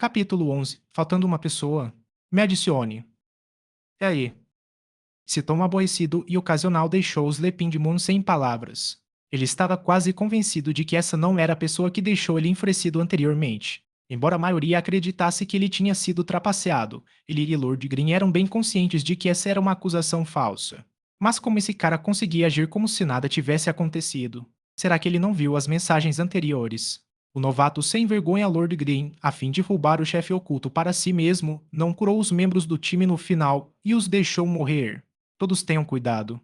Capítulo 11. Faltando uma pessoa. Me adicione. E aí? Esse tom aborrecido e ocasional deixou os Lepingmoon sem palavras. Ele estava quase convencido de que essa não era a pessoa que deixou ele enfurecido anteriormente. Embora a maioria acreditasse que ele tinha sido trapaceado, ele e Lord Green eram bem conscientes de que essa era uma acusação falsa. Mas como esse cara conseguia agir como se nada tivesse acontecido? Será que ele não viu as mensagens anteriores? O novato sem vergonha Lord Green, a fim de roubar o chefe oculto para si mesmo, não curou os membros do time no final e os deixou morrer. Todos tenham cuidado.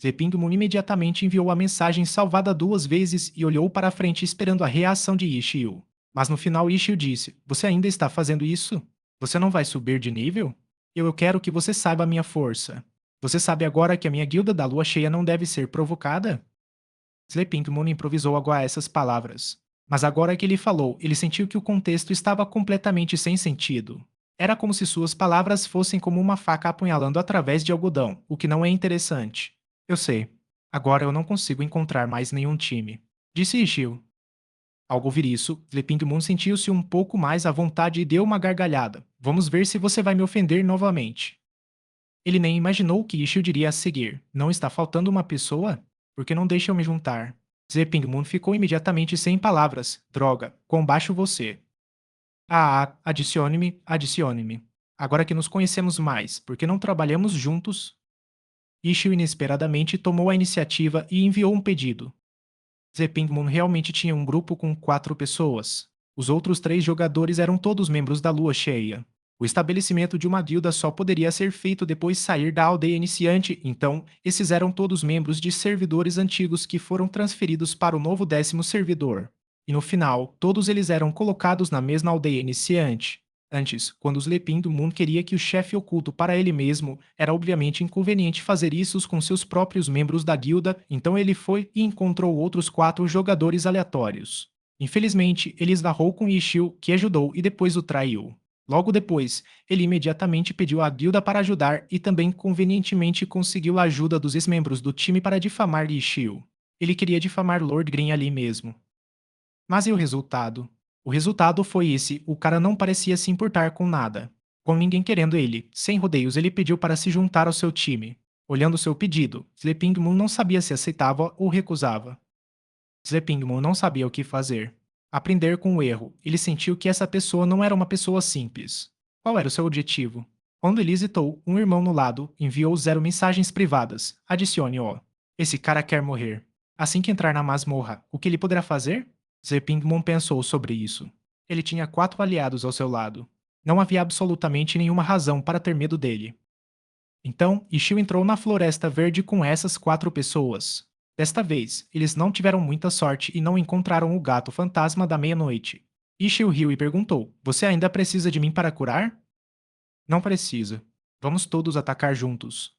Zepingmoon imediatamente enviou a mensagem salvada 2 vezes e olhou para a frente esperando a reação de Ishio. Mas no final Ishio disse, você ainda está fazendo isso? Você não vai subir de nível? Eu quero que você saiba a minha força. Você sabe agora que a minha guilda da lua cheia não deve ser provocada? Zepingmoon improvisou agora essas palavras. Mas agora que ele falou, ele sentiu que o contexto estava completamente sem sentido. Era como se suas palavras fossem como uma faca apunhalando através de algodão, o que não é interessante. Eu sei. Agora eu não consigo encontrar mais nenhum time. Disse Ishio. Ao ouvir isso, Zepingmoon sentiu-se um pouco mais à vontade e deu uma gargalhada. Vamos ver se você vai me ofender novamente. Ele nem imaginou o que Ishio diria a seguir. Não está faltando uma pessoa? Por que não deixa eu me juntar? Zepingmoon ficou imediatamente sem palavras. Droga, quão baixo você. Adicione-me, adicione-me. Agora que nos conhecemos mais, por que não trabalhamos juntos? Ishio inesperadamente tomou a iniciativa e enviou um pedido. Zepingmoon realmente tinha um grupo com 4 pessoas. Os outros 3 jogadores eram todos membros da Lua Cheia. O estabelecimento de uma guilda só poderia ser feito depois de sair da aldeia iniciante, então, esses eram todos membros de servidores antigos que foram transferidos para o novo 10º servidor. E no final, todos eles eram colocados na mesma aldeia iniciante. Antes, quando os Lepin do Moon queria que o chefe oculto para ele mesmo, era obviamente inconveniente fazer isso com seus próprios membros da guilda, então ele foi e encontrou outros 4 jogadores aleatórios. Infelizmente, ele esbarrou com Ishio, que ajudou e depois o traiu. Logo depois, ele imediatamente pediu à guilda para ajudar e também convenientemente conseguiu a ajuda dos ex-membros do time para difamar Ishio. Ele queria difamar Lord Green ali mesmo. Mas e o resultado? O resultado foi esse: o cara não parecia se importar com nada. Com ninguém querendo ele, sem rodeios, ele pediu para se juntar ao seu time. Olhando seu pedido, Zepingmoon não sabia se aceitava ou recusava. Zepingmoon não sabia o que fazer. Aprender com o erro, ele sentiu que essa pessoa não era uma pessoa simples. Qual era o seu objetivo? Quando ele hesitou, um irmão no lado enviou 0 mensagens privadas. Adicione-o. Esse cara quer morrer. Assim que entrar na masmorra, o que ele poderá fazer? Zepingmoon pensou sobre isso. Ele tinha 4 aliados ao seu lado. Não havia absolutamente nenhuma razão para ter medo dele. Então, Ishio entrou na Floresta Verde com essas 4 pessoas. Desta vez, eles não tiveram muita sorte e não encontraram o gato fantasma da meia-noite. Ishio riu e perguntou: Você ainda precisa de mim para curar? Não precisa. Vamos todos atacar juntos.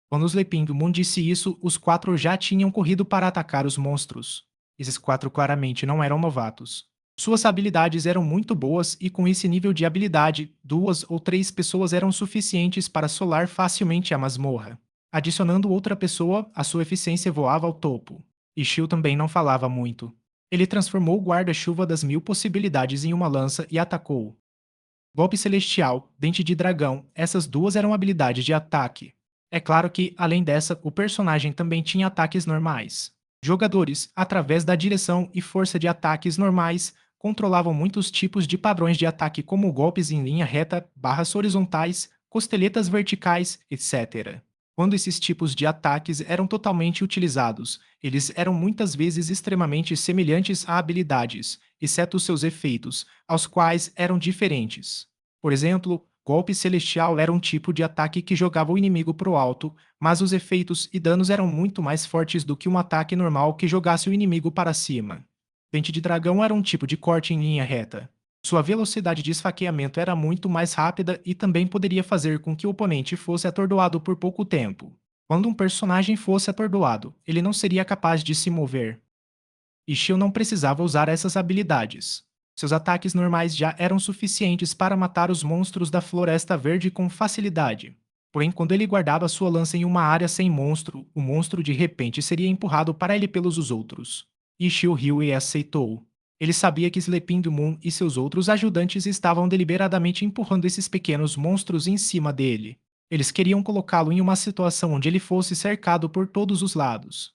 Quando os Lepin do Moon disse isso, os 4 já tinham corrido para atacar os monstros. Esses 4 claramente não eram novatos. Suas habilidades eram muito boas e com esse nível de habilidade, 2 ou 3 pessoas eram suficientes para solar facilmente a masmorra. Adicionando outra pessoa, a sua eficiência voava ao topo. E Shio também não falava muito. Ele transformou o guarda-chuva das 1000 possibilidades em uma lança e atacou. Golpe Celestial, Dente de Dragão, essas 2 eram habilidades de ataque. É claro que, além dessa, o personagem também tinha ataques normais. Jogadores, através da direção e força de ataques normais, controlavam muitos tipos de padrões de ataque como golpes em linha reta, barras horizontais, costeletas verticais, etc. Quando esses tipos de ataques eram totalmente utilizados, eles eram muitas vezes extremamente semelhantes a habilidades, exceto seus efeitos, aos quais eram diferentes. Por exemplo, golpe celestial era um tipo de ataque que jogava o inimigo pro alto, mas os efeitos e danos eram muito mais fortes do que um ataque normal que jogasse o inimigo para cima. Dente de dragão era um tipo de corte em linha reta. Sua velocidade de esfaqueamento era muito mais rápida e também poderia fazer com que o oponente fosse atordoado por pouco tempo. Quando um personagem fosse atordoado, ele não seria capaz de se mover. Ishio não precisava usar essas habilidades. Seus ataques normais já eram suficientes para matar os monstros da Floresta Verde com facilidade. Porém, quando ele guardava sua lança em uma área sem monstro, o monstro de repente seria empurrado para ele pelos outros. Ishio riu e aceitou. Ele sabia que Sleeping Moon e seus outros ajudantes estavam deliberadamente empurrando esses pequenos monstros em cima dele. Eles queriam colocá-lo em uma situação onde ele fosse cercado por todos os lados.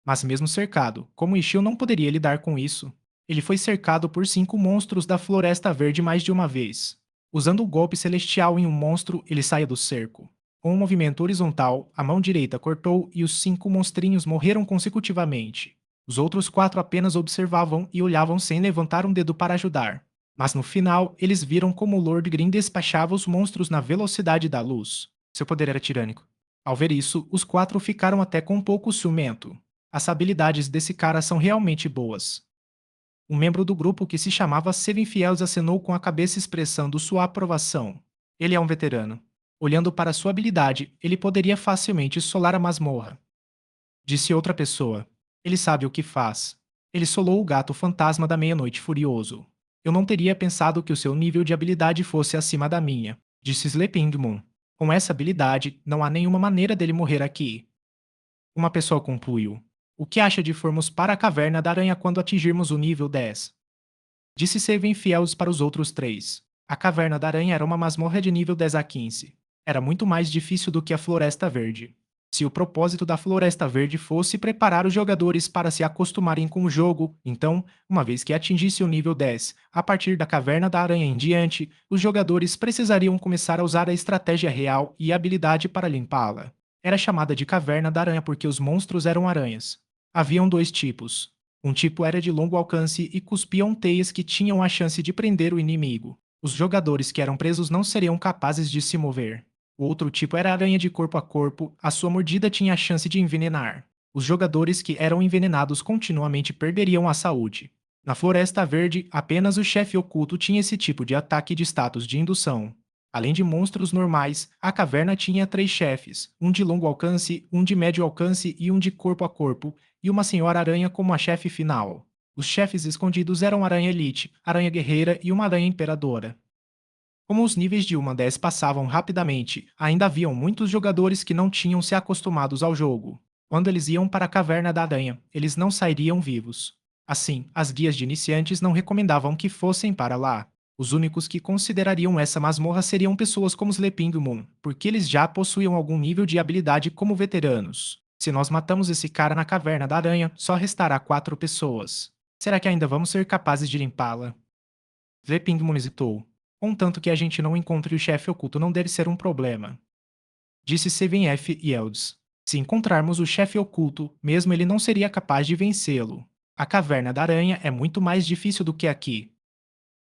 Mas mesmo cercado, como Ishio não poderia lidar com isso, ele foi cercado por 5 monstros da Floresta Verde mais de uma vez. Usando o golpe celestial em um monstro, ele saia do cerco. Com um movimento horizontal, a mão direita cortou e os 5 monstrinhos morreram consecutivamente. Os outros 4 apenas observavam e olhavam sem levantar um dedo para ajudar. Mas no final, eles viram como o Lord Green despachava os monstros na velocidade da luz. Seu poder era tirânico. Ao ver isso, os 4 ficaram até com um pouco ciumento. As habilidades desse cara são realmente boas. Um membro do grupo que se chamava Seven Fields acenou com a cabeça expressando sua aprovação. Ele é um veterano. Olhando para sua habilidade, ele poderia facilmente solar a masmorra. Disse outra pessoa. Ele sabe o que faz. Ele solou o gato fantasma da meia-noite furioso. Eu não teria pensado que o seu nível de habilidade fosse acima da minha, disse Sleeping Moon. Com essa habilidade, não há nenhuma maneira dele morrer aqui. Uma pessoa concluiu. O que acha de formos para a caverna da aranha quando atingirmos o nível 10? Disse Seven Fields para os outros 3. A caverna da aranha era uma masmorra de nível 10 a 15. Era muito mais difícil do que a Floresta Verde. Se o propósito da Floresta Verde fosse preparar os jogadores para se acostumarem com o jogo, então, uma vez que atingisse o nível 10, a partir da caverna da aranha em diante, os jogadores precisariam começar a usar a estratégia real e habilidade para limpá-la. Era chamada de Caverna da Aranha porque os monstros eram aranhas. Haviam 2 tipos. Um tipo era de longo alcance e cuspiam teias que tinham a chance de prender o inimigo. Os jogadores que eram presos não seriam capazes de se mover. O outro tipo era aranha de corpo a corpo, a sua mordida tinha a chance de envenenar. Os jogadores que eram envenenados continuamente perderiam a saúde. Na Floresta Verde, apenas o chefe oculto tinha esse tipo de ataque de status de indução. Além de monstros normais, a caverna tinha 3 chefes, um de longo alcance, um de médio alcance e um de corpo a corpo, e uma senhora aranha como a chefe final. Os chefes escondidos eram Aranha Elite, Aranha Guerreira e uma Aranha Imperadora. Como os níveis de 1 a 10 passavam rapidamente, ainda haviam muitos jogadores que não tinham se acostumados ao jogo. Quando eles iam para a Caverna da Aranha, eles não sairiam vivos. Assim, as guias de iniciantes não recomendavam que fossem para lá. Os únicos que considerariam essa masmorra seriam pessoas como Sleeping Moon, porque eles já possuíam algum nível de habilidade como veteranos. Se nós matamos esse cara na Caverna da Aranha, só restará 4 pessoas. Será que ainda vamos ser capazes de limpá-la? Sleeping Moon hesitou. Contanto que a gente não encontre o chefe oculto não deve ser um problema. Disse Seven F. Yelds. Se encontrarmos o chefe oculto, mesmo ele não seria capaz de vencê-lo. A Caverna da Aranha é muito mais difícil do que aqui.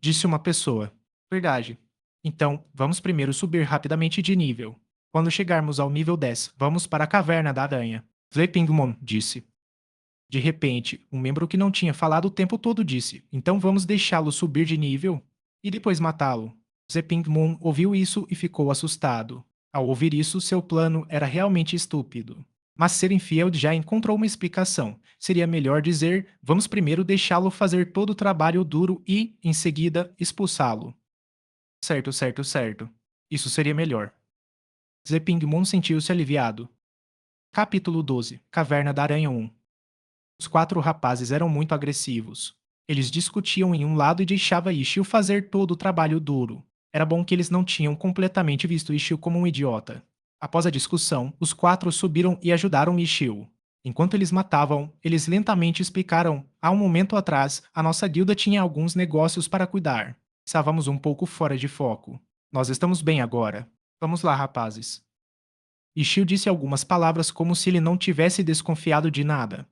Disse uma pessoa. Verdade. Então, vamos primeiro subir rapidamente de nível. Quando chegarmos ao nível 10, vamos para a Caverna da Aranha. Sleeping Moon disse. De repente, um membro que não tinha falado o tempo todo disse: Então vamos deixá-lo subir de nível e depois matá-lo. Zeping Moon ouviu isso e ficou assustado. Ao ouvir isso, seu plano era realmente estúpido. Mas Serenfield já encontrou uma explicação. Seria melhor dizer: vamos primeiro deixá-lo fazer todo o trabalho duro e, em seguida, expulsá-lo. Certo, certo, certo. Isso seria melhor. Zeping Moon sentiu-se aliviado. Capítulo 12. Caverna da Aranha 1. Os 4 rapazes eram muito agressivos. Eles discutiam em um lado e deixava Ishio fazer todo o trabalho duro. Era bom que eles não tinham completamente visto Ishio como um idiota. Após a discussão, os 4 subiram e ajudaram Ishio. Enquanto eles matavam, eles lentamente explicaram: há um momento atrás, a nossa guilda tinha alguns negócios para cuidar. Estávamos um pouco fora de foco. Nós estamos bem agora. Vamos lá, rapazes. Ishio disse algumas palavras como se ele não tivesse desconfiado de nada.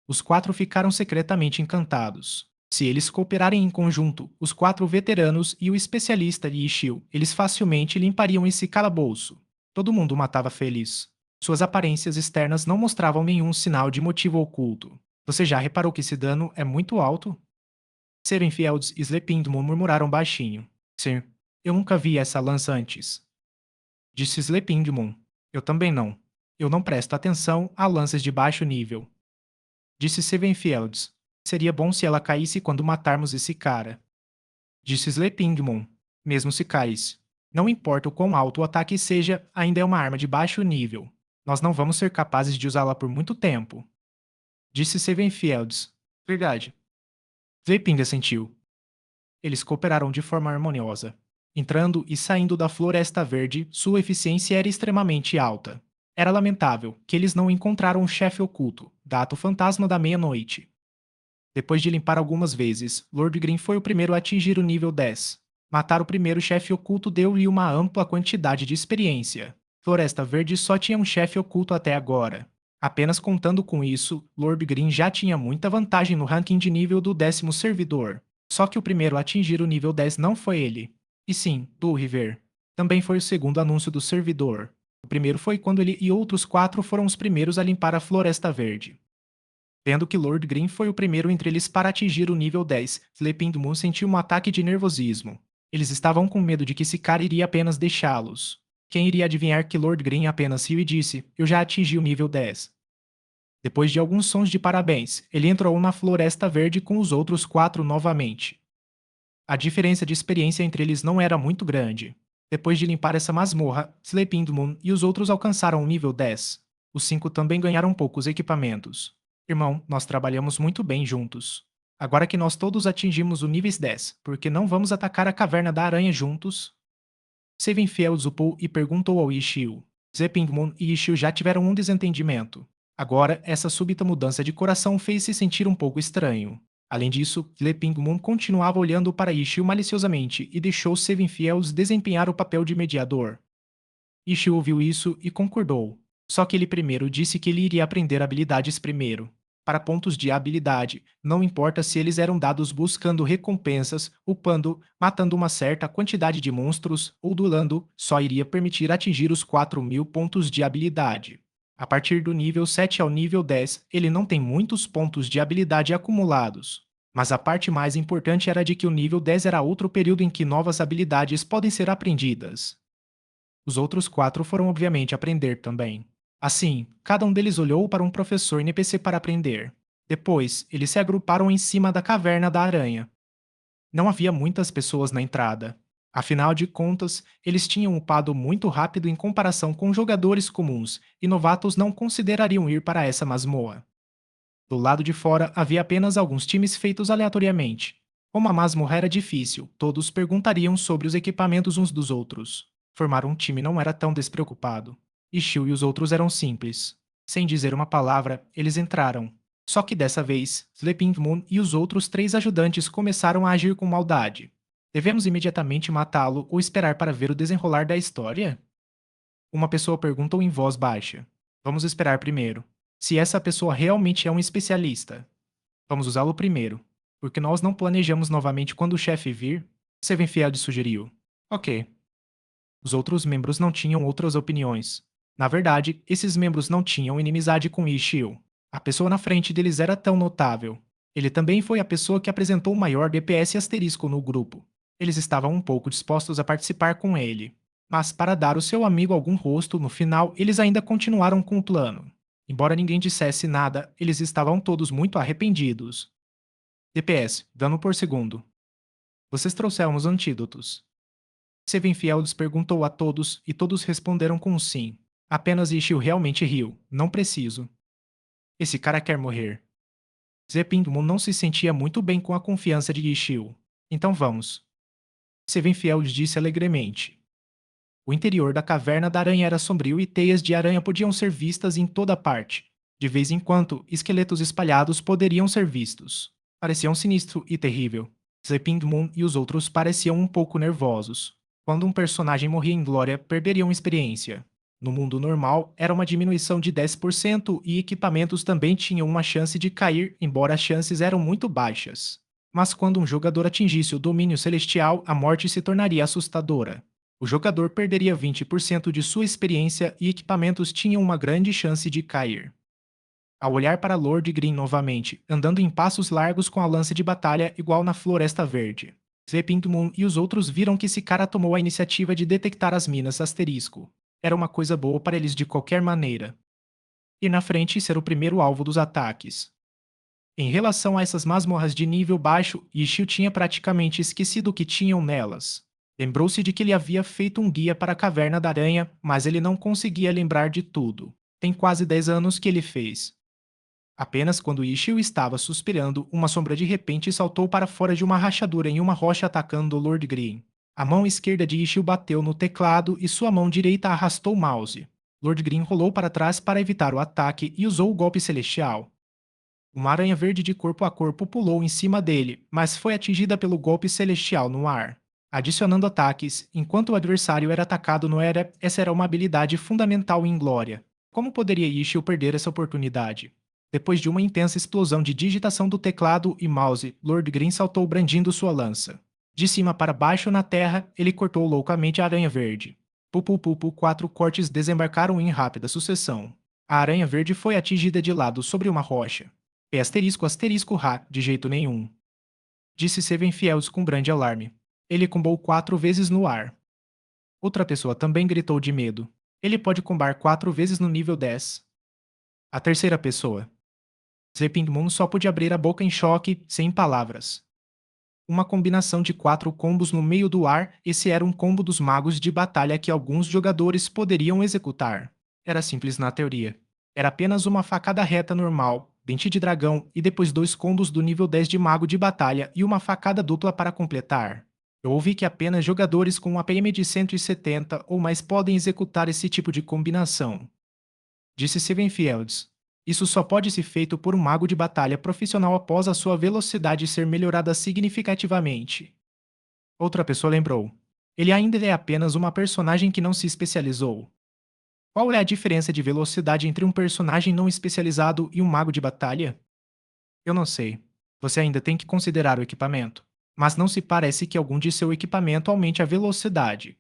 Os 4 ficaram secretamente encantados. Se eles cooperarem em conjunto, os 4 veteranos e o especialista de Ishio, eles facilmente limpariam esse calabouço. Todo mundo matava feliz. Suas aparências externas não mostravam nenhum sinal de motivo oculto. Você já reparou que esse dano é muito alto? Serenfields e Slepindmo murmuraram baixinho. Sim, eu nunca vi essa lança antes. Disse Slepindmon. Eu também não. Eu não presto atenção a lanças de baixo nível. Disse Sevenfields. Seria bom se ela caísse quando matarmos esse cara. Disse Slepingmon. Mesmo se caísse. Não importa o quão alto o ataque seja, ainda é uma arma de baixo nível. Nós não vamos ser capazes de usá-la por muito tempo. Disse Sevenfields. Verdade. Zeping assentiu. Eles cooperaram de forma harmoniosa. Entrando e saindo da Floresta Verde, sua eficiência era extremamente alta. Era lamentável que eles não encontraram o chefe oculto, Gato Fantasma da Meia-Noite. Depois de limpar algumas vezes, Lord Green foi o primeiro a atingir o nível 10. Matar o primeiro chefe oculto deu-lhe uma ampla quantidade de experiência. Floresta Verde só tinha um chefe oculto até agora. Apenas contando com isso, Lord Green já tinha muita vantagem no ranking de nível do 10º servidor. Só que o primeiro a atingir o nível 10 não foi ele. E sim, do River. Também foi o segundo anúncio do servidor. O primeiro foi quando ele e outros 4 foram os primeiros a limpar a Floresta Verde. Vendo que Lord Green foi o primeiro entre eles para atingir o nível 10, Sleeping Moon sentiu um ataque de nervosismo. Eles estavam com medo de que esse cara iria apenas deixá-los. Quem iria adivinhar que Lord Green apenas riu e disse: "Eu já atingi o nível 10." Depois de alguns sons de parabéns, ele entrou na Floresta Verde com os outros 4 novamente. A diferença de experiência entre eles não era muito grande. Depois de limpar essa masmorra, Sleeping Moon e os outros alcançaram o nível 10. Os 5 também ganharam poucos equipamentos. Irmão, nós trabalhamos muito bem juntos. Agora que nós todos atingimos o nível 10, por que não vamos atacar a Caverna da Aranha juntos? Seven Fiel zupou e perguntou ao Ishiu. Zeping Moon e Ishiu já tiveram um desentendimento. Agora, essa súbita mudança de coração fez se sentir um pouco estranho. Além disso, Leping Moon continuava olhando para Ishiu maliciosamente e deixou Seven Fiels desempenhar o papel de mediador. Ishiu ouviu isso e concordou. Só que ele primeiro disse que ele iria aprender habilidades primeiro. Para pontos de habilidade, não importa se eles eram dados buscando recompensas, upando, matando uma certa quantidade de monstros ou duelando, só iria permitir atingir os 4.000 pontos de habilidade. A partir do nível 7 ao nível 10, ele não tem muitos pontos de habilidade acumulados. Mas a parte mais importante era de que o nível 10 era outro período em que novas habilidades podem ser aprendidas. Os outros 4 foram obviamente aprender também. Assim, cada um deles olhou para um professor NPC para aprender. Depois, eles se agruparam em cima da caverna da aranha. Não havia muitas pessoas na entrada. Afinal de contas, eles tinham upado muito rápido em comparação com jogadores comuns, e novatos não considerariam ir para essa masmorra. Do lado de fora havia apenas alguns times feitos aleatoriamente. Como a masmorra era difícil, todos perguntariam sobre os equipamentos uns dos outros. Formar um time não era tão despreocupado. Ishiu e os outros eram simples. Sem dizer uma palavra, eles entraram. Só que dessa vez, Sleeping Moon e os outros 3 ajudantes começaram a agir com maldade. Devemos imediatamente matá-lo ou esperar para ver o desenrolar da história? Uma pessoa perguntou em voz baixa. Vamos esperar primeiro. Se essa pessoa realmente é um especialista, vamos usá-lo primeiro, porque nós não planejamos novamente quando o chefe vir, Sevenfield sugeriu. Ok. Os outros membros não tinham outras opiniões. Na verdade, esses membros não tinham inimizade com Ishio. A pessoa na frente deles era tão notável. Ele também foi a pessoa que apresentou o maior DPS asterisco no grupo. Eles estavam um pouco dispostos a participar com ele. Mas para dar ao seu amigo algum rosto, no final, eles ainda continuaram com o plano. Embora ninguém dissesse nada, eles estavam todos muito arrependidos. DPS, dano por segundo. Vocês trouxeram os antídotos. Sevenfields perguntou a todos e todos responderam com um sim. Apenas Ishio realmente riu. Não preciso. Esse cara quer morrer. Zepingmo não se sentia muito bem com a confiança de Ishio. Então vamos. Sevenfield disse alegremente. O interior da caverna da aranha era sombrio e teias de aranha podiam ser vistas em toda parte. De vez em quando, esqueletos espalhados poderiam ser vistos. Parecia um sinistro e terrível. Sleeping Moon e os outros pareciam um pouco nervosos. Quando um personagem morria em glória, perderiam experiência. No mundo normal, era uma diminuição de 10% e equipamentos também tinham uma chance de cair, embora as chances eram muito baixas. Mas quando um jogador atingisse o domínio celestial, a morte se tornaria assustadora. O jogador perderia 20% de sua experiência e equipamentos tinham uma grande chance de cair. Ao olhar para Lord Green novamente, andando em passos largos com a lança de batalha igual na Floresta Verde, Zeping Moon e os outros viram que esse cara tomou a iniciativa de detectar as minas asterisco. Era uma coisa boa para eles de qualquer maneira. Ir na frente e ser o primeiro alvo dos ataques. Em relação a essas masmorras de nível baixo, Ishio tinha praticamente esquecido o que tinham nelas. Lembrou-se de que ele havia feito um guia para a Caverna da Aranha, mas ele não conseguia lembrar de tudo. Tem quase 10 anos que ele fez. Apenas quando Ishio estava suspirando, uma sombra de repente saltou para fora de uma rachadura em uma rocha atacando Lord Green. A mão esquerda de Ishio bateu no teclado e sua mão direita arrastou o mouse. Lord Green rolou para trás para evitar o ataque e usou o golpe celestial. Uma aranha verde de corpo a corpo pulou em cima dele, mas foi atingida pelo golpe celestial no ar, adicionando ataques, enquanto o adversário era atacado no era. Essa era uma habilidade fundamental em Glória. Como poderia Ishio perder essa oportunidade? Depois de uma intensa explosão de digitação do teclado e mouse, Lord Green saltou brandindo sua lança. De cima para baixo na terra, ele cortou loucamente a aranha verde. Pupupupu, 4 cortes desembarcaram em rápida sucessão. A aranha verde foi atingida de lado sobre uma rocha. É asterisco asterisco ra, de jeito nenhum. Disse Seven Fields com grande alarme. Ele combou 4 vezes no ar. Outra pessoa também gritou de medo. Ele pode combar 4 vezes no nível 10. A terceira pessoa. Sleeping Moon só pôde abrir a boca em choque, sem palavras. Uma combinação de 4 combos no meio do ar, esse era um combo dos magos de batalha que alguns jogadores poderiam executar. Era simples na teoria. Era apenas uma facada reta normal, dente de dragão e depois 2 combos do nível 10 de mago de batalha e uma facada dupla para completar. Eu ouvi que apenas jogadores com um APM de 170 ou mais podem executar esse tipo de combinação. Disse Steven Fields. Isso só pode ser feito por um mago de batalha profissional após a sua velocidade ser melhorada significativamente. Outra pessoa lembrou. Ele ainda é apenas uma personagem que não se especializou. Qual é a diferença de velocidade entre um personagem não especializado e um mago de batalha? Eu não sei. Você ainda tem que considerar o equipamento. Mas não se parece que algum de seu equipamento aumente a velocidade.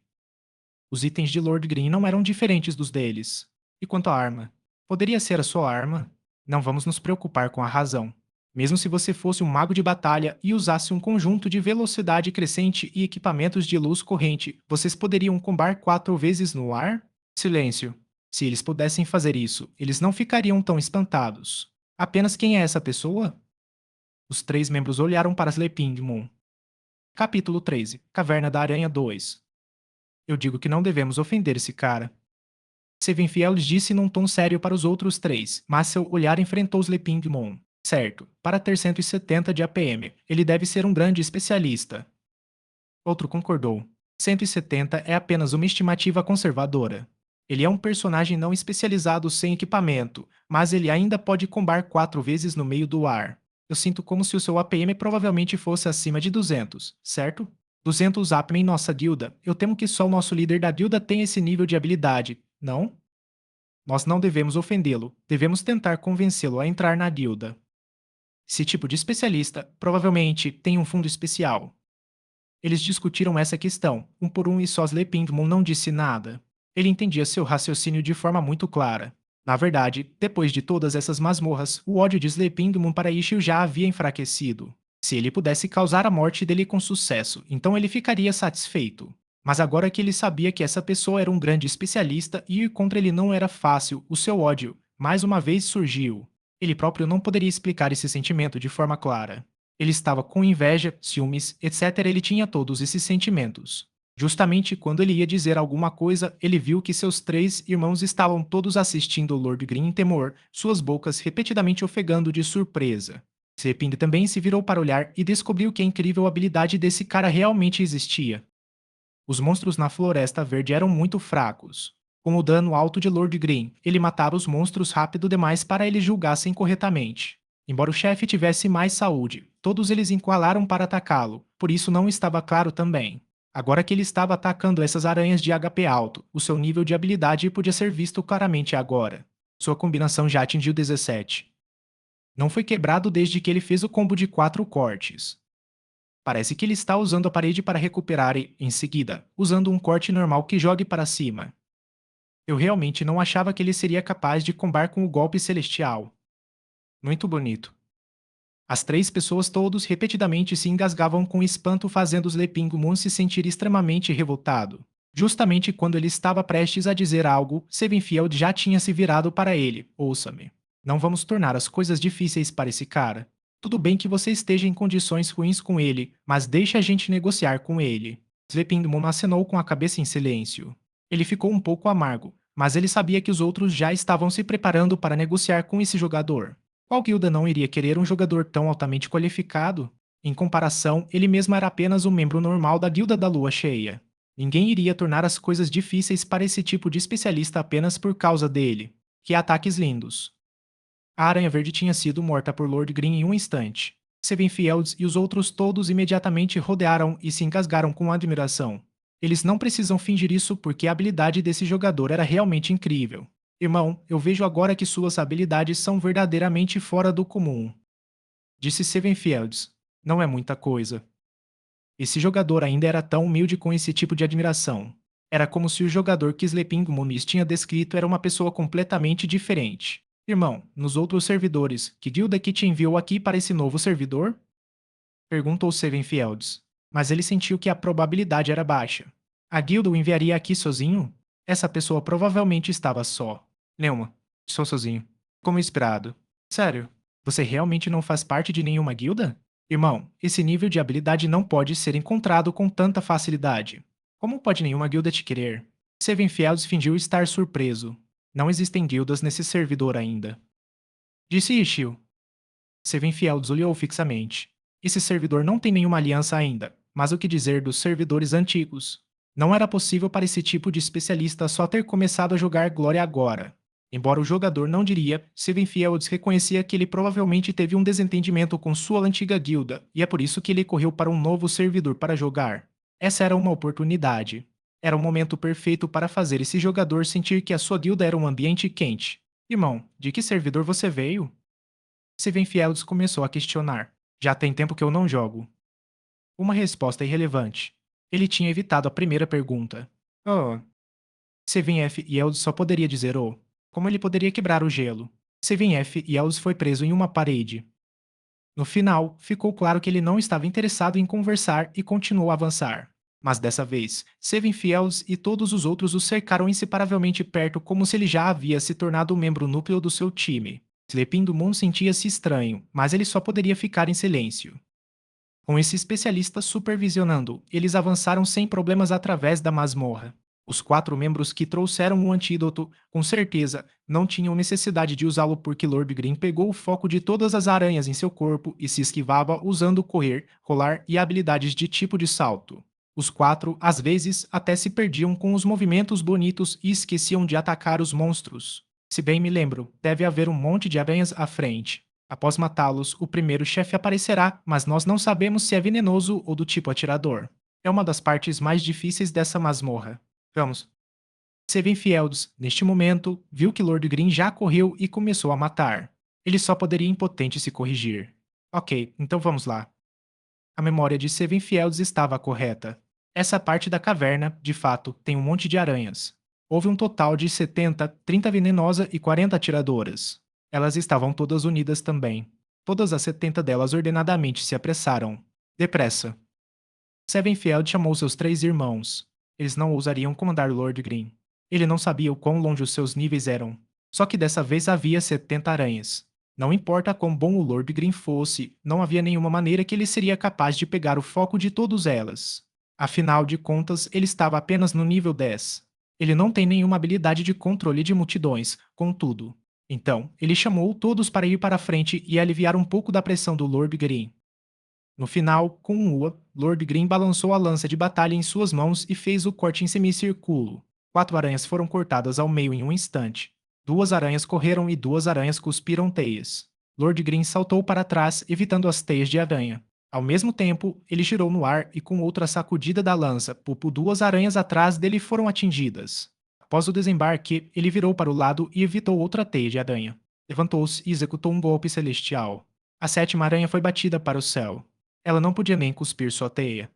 Os itens de Lord Green não eram diferentes dos deles. E quanto à arma? Poderia ser a sua arma? Não vamos nos preocupar com a razão. Mesmo se você fosse um mago de batalha e usasse um conjunto de velocidade crescente e equipamentos de luz corrente, vocês poderiam combar 4 vezes no ar? Silêncio. Se eles pudessem fazer isso, eles não ficariam tão espantados. Apenas quem é essa pessoa? Os 3 membros olharam para Sleeping Moon. Capítulo 13. Caverna da Aranha 2. Eu digo que não devemos ofender esse cara. Sevenfield disse num tom sério para os outros 3, mas seu olhar enfrentou Sleeping Moon. Certo, para ter 170 de APM, ele deve ser um grande especialista. Outro concordou. 170 é apenas uma estimativa conservadora. Ele é um personagem não especializado sem equipamento, mas ele ainda pode combar 4 vezes no meio do ar. Eu sinto como se o seu APM provavelmente fosse acima de 200, certo? 200 APM em nossa guilda. Eu temo que só o nosso líder da guilda tem esse nível de habilidade, não? Nós não devemos ofendê-lo, devemos tentar convencê-lo a entrar na guilda. Esse tipo de especialista provavelmente tem um fundo especial. Eles discutiram essa questão, um por um, e só Sleepingmon não disse nada. Ele entendia seu raciocínio de forma muito clara. Na verdade, depois de todas essas masmorras, o ódio de Sleepingmon para Ishio já havia enfraquecido. Se ele pudesse causar a morte dele com sucesso, então ele ficaria satisfeito. Mas agora que ele sabia que essa pessoa era um grande especialista e ir contra ele não era fácil, o seu ódio, mais uma vez, surgiu. Ele próprio não poderia explicar esse sentimento de forma clara. Ele estava com inveja, ciúmes, etc. Ele tinha todos esses sentimentos. Justamente quando ele ia dizer alguma coisa, ele viu que seus 3 irmãos estavam todos assistindo Lord Green em temor, suas bocas repetidamente ofegando de surpresa. Seping também se virou para olhar e descobriu que a incrível habilidade desse cara realmente existia. Os monstros na Floresta Verde eram muito fracos. Com o dano alto de Lord Green, ele matava os monstros rápido demais para eles julgassem corretamente. Embora o chefe tivesse mais saúde, todos eles encalaram para atacá-lo, por isso não estava claro também. Agora que ele estava atacando essas aranhas de HP alto, o seu nível de habilidade podia ser visto claramente agora. Sua combinação já atingiu 17. Não foi quebrado desde que ele fez o combo de 4 cortes. Parece que ele está usando a parede para recuperar e, em seguida, usando um corte normal que jogue para cima. Eu realmente não achava que ele seria capaz de combar com o golpe celestial. Muito bonito. As 3 pessoas todos repetidamente se engasgavam com espanto, fazendo Sleeping Moon se sentir extremamente revoltado. Justamente quando ele estava prestes a dizer algo, Sevenfield já tinha se virado para ele. Ouça-me. Não vamos tornar as coisas difíceis para esse cara. Tudo bem que você esteja em condições ruins com ele, mas deixe a gente negociar com ele. Sleeping Moon acenou com a cabeça em silêncio. Ele ficou um pouco amargo, mas ele sabia que os outros já estavam se preparando para negociar com esse jogador. Qual guilda não iria querer um jogador tão altamente qualificado? Em comparação, ele mesmo era apenas um membro normal da Guilda da Lua Cheia. Ninguém iria tornar as coisas difíceis para esse tipo de especialista apenas por causa dele. Que ataques lindos! A Aranha Verde tinha sido morta por Lord Green em um instante. Seven Fields e os outros todos imediatamente rodearam e se engasgaram com admiração. Eles não precisam fingir isso porque a habilidade desse jogador era realmente incrível. Irmão, eu vejo agora que suas habilidades são verdadeiramente fora do comum. Disse Seven Fields. Não é muita coisa. Esse jogador ainda era tão humilde com esse tipo de admiração. Era como se o jogador que Sleeping Muniz tinha descrito era uma pessoa completamente diferente. Irmão, nos outros servidores, que guilda que te enviou aqui para esse novo servidor? Perguntou Seven Fields. Mas ele sentiu que a probabilidade era baixa. A guilda o enviaria aqui sozinho? Essa pessoa provavelmente estava só. Neuma, estou sozinho. Como esperado. Sério, você realmente não faz parte de nenhuma guilda? Irmão, esse nível de habilidade não pode ser encontrado com tanta facilidade. Como pode nenhuma guilda te querer? Seven Fields fingiu estar surpreso. Não existem guildas nesse servidor ainda. Disse Ishio. Seven Fields olhou fixamente. Esse servidor não tem nenhuma aliança ainda, mas o que dizer dos servidores antigos? Não era possível para esse tipo de especialista só ter começado a jogar Glória agora. Embora o jogador não diria, Seven Fields reconhecia que ele provavelmente teve um desentendimento com sua antiga guilda, e é por isso que ele correu para um novo servidor para jogar. Essa era uma oportunidade. Era o momento perfeito para fazer esse jogador sentir que a sua guilda era um ambiente quente. Irmão, de que servidor você veio? Seven Fields começou a questionar. Já tem tempo que eu não jogo. Uma resposta irrelevante. Ele tinha evitado a primeira pergunta. Oh. Seven F. Fields só poderia dizer oh. Como ele poderia quebrar o gelo? Seven F. Fields foi preso em uma parede. No final, ficou claro que ele não estava interessado em conversar e continuou a avançar. Mas dessa vez, Seven Fields e todos os outros o cercaram inseparavelmente perto como se ele já havia se tornado um membro núcleo do seu time. Sleeping do Moon sentia-se estranho, mas ele só poderia ficar em silêncio. Com esse especialista supervisionando, eles avançaram sem problemas através da masmorra. Os 4 membros que trouxeram o antídoto, com certeza, não tinham necessidade de usá-lo porque Lord Green pegou o foco de todas as aranhas em seu corpo e se esquivava usando correr, rolar e habilidades de tipo de salto. Os 4, às vezes, até se perdiam com os movimentos bonitos e esqueciam de atacar os monstros. Se bem me lembro, deve haver um monte de aranhas à frente. Após matá-los, o primeiro chefe aparecerá, mas nós não sabemos se é venenoso ou do tipo atirador. É uma das partes mais difíceis dessa masmorra. Vamos. Seven Fields, neste momento, viu que Lord Green já correu e começou a matar. Ele só poderia impotente se corrigir. Ok, então vamos lá. A memória de Seven Fields estava correta. Essa parte da caverna, de fato, tem um monte de aranhas. Houve um total de 70, 30 venenosa e 40 atiradoras. Elas estavam todas unidas também. Todas as 70 delas ordenadamente se apressaram. Depressa. Sevenfield chamou seus 3 irmãos. Eles não ousariam comandar Lord Green. Ele não sabia o quão longe os seus níveis eram. Só que dessa vez havia 70 aranhas. Não importa quão bom o Lord Green fosse, não havia nenhuma maneira que ele seria capaz de pegar o foco de todas elas. Afinal de contas, ele estava apenas no nível 10. Ele não tem nenhuma habilidade de controle de multidões, contudo. Então, ele chamou todos para ir para a frente e aliviar um pouco da pressão do Lord Green. No final, com um Ua, Lord Green balançou a lança de batalha em suas mãos e fez o corte em semicírculo. 4 aranhas foram cortadas ao meio em um instante. 2 aranhas correram e 2 aranhas cuspiram teias. Lord Green saltou para trás, evitando as teias de aranha. Ao mesmo tempo, ele girou no ar e com outra sacudida da lança, 2 aranhas atrás dele foram atingidas. Após o desembarque, ele virou para o lado e evitou outra teia de aranha. Levantou-se e executou um golpe celestial. A 7ª aranha foi batida para o céu. Ela não podia nem cuspir sua teia.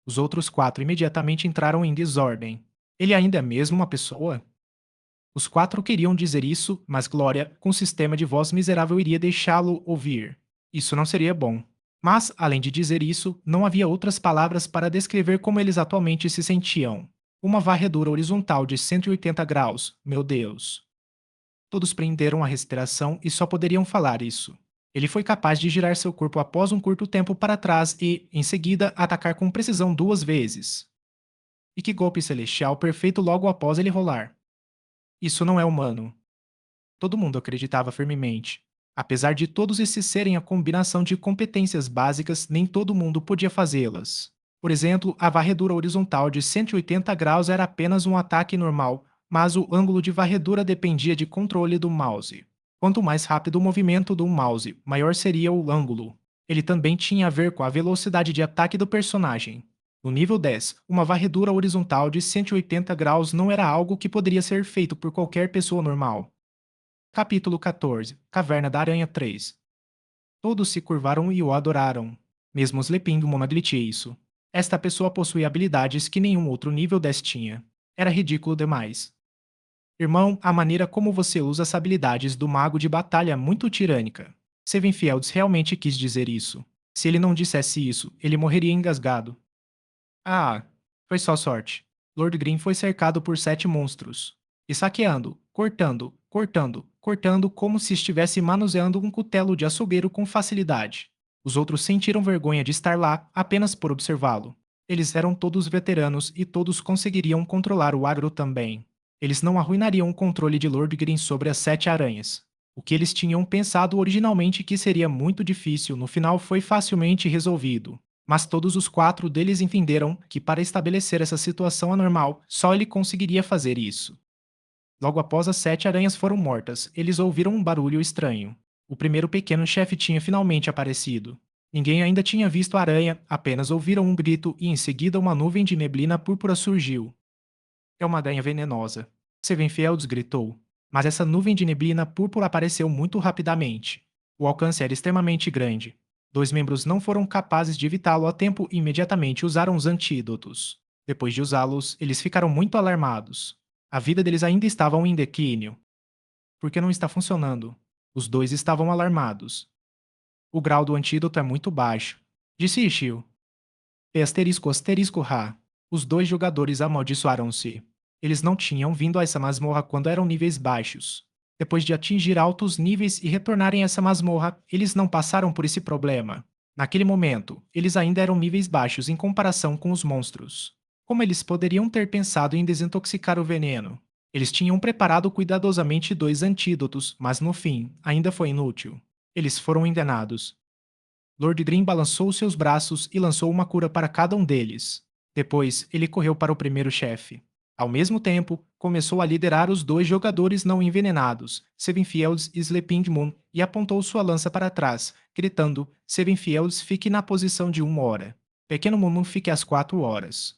Os outros 4 imediatamente entraram em desordem. Ele ainda é mesmo uma pessoa? Os 4 queriam dizer isso, mas Glória, com sistema de voz miserável, iria deixá-lo ouvir. Isso não seria bom. Mas, além de dizer isso, não havia outras palavras para descrever como eles atualmente se sentiam. Uma varredura horizontal de 180 graus, meu Deus. Todos prenderam a respiração e só poderiam falar isso. Ele foi capaz de girar seu corpo após um curto tempo para trás e, em seguida, atacar com precisão 2 vezes. E que golpe celestial perfeito logo após ele rolar. Isso não é humano. Todo mundo acreditava firmemente. Apesar de todos esses serem a combinação de competências básicas, nem todo mundo podia fazê-las. Por exemplo, a varredura horizontal de 180 graus era apenas um ataque normal, mas o ângulo de varredura dependia de controle do mouse. Quanto mais rápido o movimento do mouse, maior seria o ângulo. Ele também tinha a ver com a velocidade de ataque do personagem. No nível 10, uma varredura horizontal de 180 graus não era algo que poderia ser feito por qualquer pessoa normal. Capítulo 14. Caverna da Aranha 3. Todos se curvaram e o adoraram. Mesmo Slepindumon admitia isso. Esta pessoa possui habilidades que nenhum outro nível 10 tinha. Era ridículo demais. Irmão, a maneira como você usa as habilidades do mago de batalha é muito tirânica. Sevenfields realmente quis dizer isso. Se ele não dissesse isso, ele morreria engasgado. Ah, foi só sorte. Lord Green foi cercado por 7 monstros. E saqueando, cortando, cortando, cortando como se estivesse manuseando um cutelo de açougueiro com facilidade. Os outros sentiram vergonha de estar lá apenas por observá-lo. Eles eram todos veteranos e todos conseguiriam controlar o agro também. Eles não arruinariam o controle de Lord Green sobre as 7 aranhas. O que eles tinham pensado originalmente que seria muito difícil no final foi facilmente resolvido. Mas todos os 4 deles entenderam que para estabelecer essa situação anormal, só ele conseguiria fazer isso. Logo após as 7 aranhas foram mortas, eles ouviram um barulho estranho. O primeiro pequeno chefe tinha finalmente aparecido. Ninguém ainda tinha visto a aranha, apenas ouviram um grito e em seguida uma nuvem de neblina púrpura surgiu. É uma aranha venenosa. Sevenfields gritou. Mas essa nuvem de neblina púrpura apareceu muito rapidamente. O alcance era extremamente grande. 2 membros não foram capazes de evitá-lo a tempo e imediatamente usaram os antídotos. Depois de usá-los, eles ficaram muito alarmados. A vida deles ainda estava em declínio. Por que não está funcionando? Os dois estavam alarmados. O grau do antídoto é muito baixo, disse Ishio. P asterisco asterisco Ra. Os dois jogadores amaldiçoaram-se. Eles não tinham vindo a essa masmorra quando eram níveis baixos. Depois de atingir altos níveis e retornarem a essa masmorra, eles não passaram por esse problema. Naquele momento, eles ainda eram níveis baixos em comparação com os monstros. Como eles poderiam ter pensado em desintoxicar o veneno? Eles tinham preparado cuidadosamente 2 antídotos, mas no fim, ainda foi inútil. Eles foram envenenados. Lord Green balançou seus braços e lançou uma cura para cada um deles. Depois, ele correu para o primeiro chefe. Ao mesmo tempo, começou a liderar os 2 jogadores não envenenados, Sevenfields e Sleeping Moon, e apontou sua lança para trás, gritando: Sevenfields, fique na posição de 1 hora. Pequeno Moon fique às 4 horas.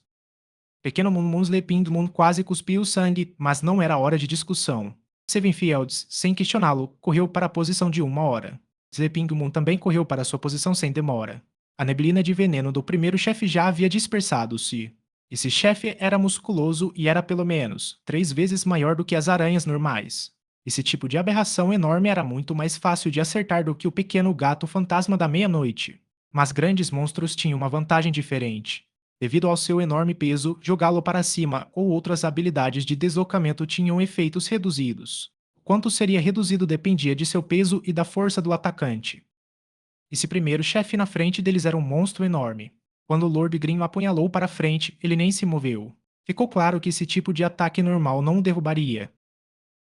Pequeno Moon Sleeping Moon quase cuspiu sangue, mas não era hora de discussão. Sevenfields, sem questioná-lo, correu para a posição de 1 hora. Sleeping Moon também correu para sua posição sem demora. A neblina de veneno do primeiro chefe já havia dispersado-se. Esse chefe era musculoso e era pelo menos 3 vezes maior do que as aranhas normais. Esse tipo de aberração enorme era muito mais fácil de acertar do que o pequeno gato fantasma da meia-noite. Mas grandes monstros tinham uma vantagem diferente. Devido ao seu enorme peso, jogá-lo para cima ou outras habilidades de deslocamento tinham efeitos reduzidos. Quanto seria reduzido dependia de seu peso e da força do atacante. Esse primeiro chefe na frente deles era um monstro enorme. Quando o Lord Green o apunhalou para frente, ele nem se moveu. Ficou claro que esse tipo de ataque normal não o derrubaria.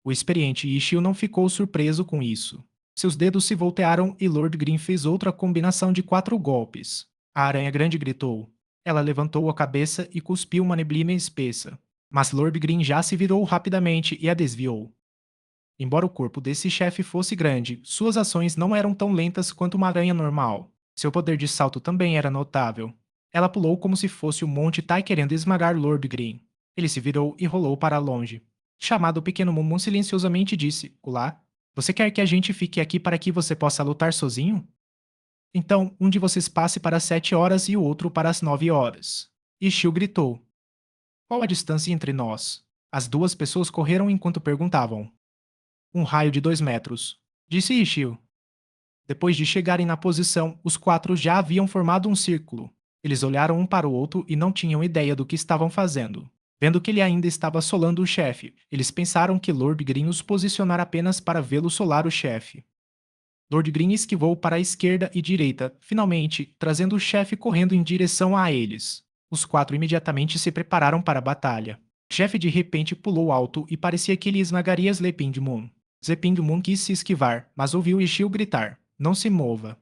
O experiente Ishio não ficou surpreso com isso. Seus dedos se voltearam e Lord Green fez outra combinação de 4 golpes. A aranha grande gritou. Ela levantou a cabeça e cuspiu uma neblina espessa. Mas Lord Green já se virou rapidamente e a desviou. Embora o corpo desse chefe fosse grande, suas ações não eram tão lentas quanto uma aranha normal. Seu poder de salto também era notável. Ela pulou como se fosse o Monte Tai querendo esmagar Lord Green. Ele se virou e rolou para longe. Chamado o pequeno Mumun silenciosamente disse: Olá, você quer que a gente fique aqui para que você possa lutar sozinho? Então, um de vocês passe para as 7 horas e o outro para as 9 horas. Ishio gritou. Qual a distância entre nós? As 2 pessoas correram enquanto perguntavam. Um raio de 2 metros, disse Ishio. Depois de chegarem na posição, os 4 já haviam formado um círculo. Eles olharam um para o outro e não tinham ideia do que estavam fazendo. Vendo que ele ainda estava assolando o chefe, eles pensaram que Lord Green os posicionara apenas para vê-lo solar o chefe. Lord Green esquivou para a esquerda e direita, finalmente, trazendo o chefe correndo em direção a eles. Os 4 imediatamente se prepararam para a batalha. O chefe de repente pulou alto e parecia que ele esmagaria Sleeping Moon. Zeping Moon quis se esquivar, mas ouviu Ishio gritar: "Não se mova."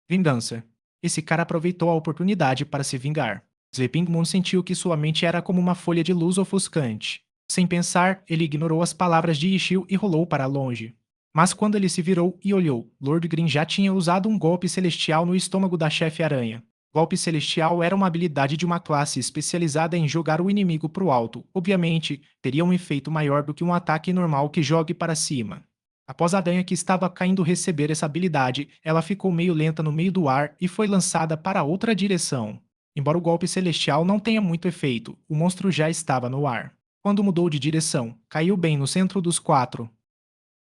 Vingança. Esse cara aproveitou a oportunidade para se vingar. Zeping Moon sentiu que sua mente era como uma folha de luz ofuscante. Sem pensar, ele ignorou as palavras de Ishio e rolou para longe. Mas quando ele se virou e olhou, Lord Green já tinha usado um golpe celestial no estômago da chefe-aranha. Golpe celestial era uma habilidade de uma classe especializada em jogar o inimigo para o alto. Obviamente, teria um efeito maior do que um ataque normal que jogue para cima. Após a aranha que estava caindo receber essa habilidade, ela ficou meio lenta no meio do ar e foi lançada para outra direção. Embora o golpe celestial não tenha muito efeito, o monstro já estava no ar. Quando mudou de direção, caiu bem no centro dos quatro.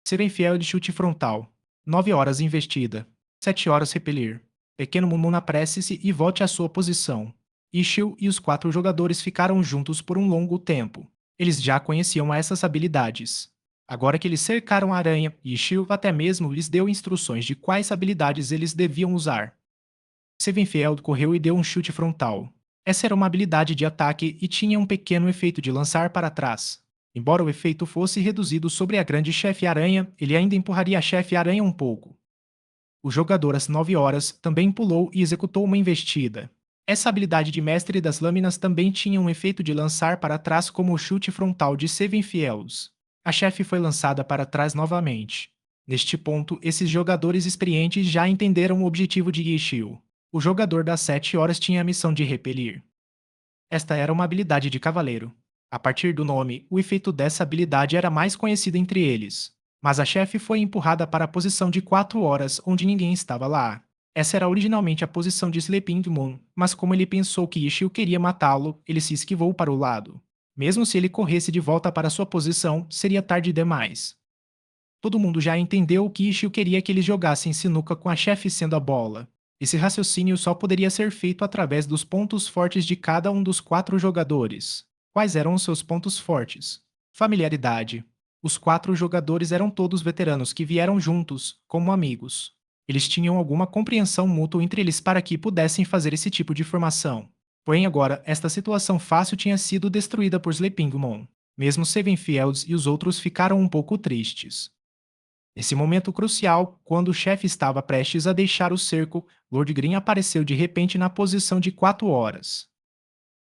Serem fiel de chute frontal. 9 horas investida. 7 horas repelir. Pequeno Mumun apresse-se e volte à sua posição. Ishio e os quatro jogadores ficaram juntos por um longo tempo. Eles já conheciam essas habilidades. Agora que eles cercaram a aranha, Ishio até mesmo lhes deu instruções de quais habilidades eles deviam usar. Sevenfeld correu e deu um chute frontal. Essa era uma habilidade de ataque e tinha um pequeno efeito de lançar para trás. Embora o efeito fosse reduzido sobre a grande chefe-aranha, ele ainda empurraria a chefe-aranha um pouco. O jogador às 9 horas também pulou e executou uma investida. Essa habilidade de mestre das lâminas também tinha um efeito de lançar para trás como o chute frontal de Sevenfields. A chefe foi lançada para trás novamente. Neste ponto, esses jogadores experientes já entenderam o objetivo de Yishio. O jogador das 7 horas tinha a missão de repelir. Esta era uma habilidade de cavaleiro. A partir do nome, o efeito dessa habilidade era mais conhecido entre eles. Mas a chefe foi empurrada para a posição de 4 horas, onde ninguém estava lá. Essa era originalmente a posição de Sleeping Moon, mas como ele pensou que Ishio queria matá-lo, ele se esquivou para o lado. Mesmo se ele corresse de volta para sua posição, seria tarde demais. Todo mundo já entendeu que Ishio queria que eles jogassem sinuca com a chefe sendo a bola. Esse raciocínio só poderia ser feito através dos pontos fortes de cada um dos quatro jogadores. Quais eram os seus pontos fortes? Familiaridade. Os quatro jogadores eram todos veteranos que vieram juntos, como amigos. Eles tinham alguma compreensão mútua entre eles para que pudessem fazer esse tipo de formação. Porém agora, esta situação fácil tinha sido destruída por Sleeping Moon. Mesmo Sevenfields e os outros ficaram um pouco tristes. Nesse momento crucial, quando o chefe estava prestes a deixar o cerco, Lord Green apareceu de repente na posição de 4 horas.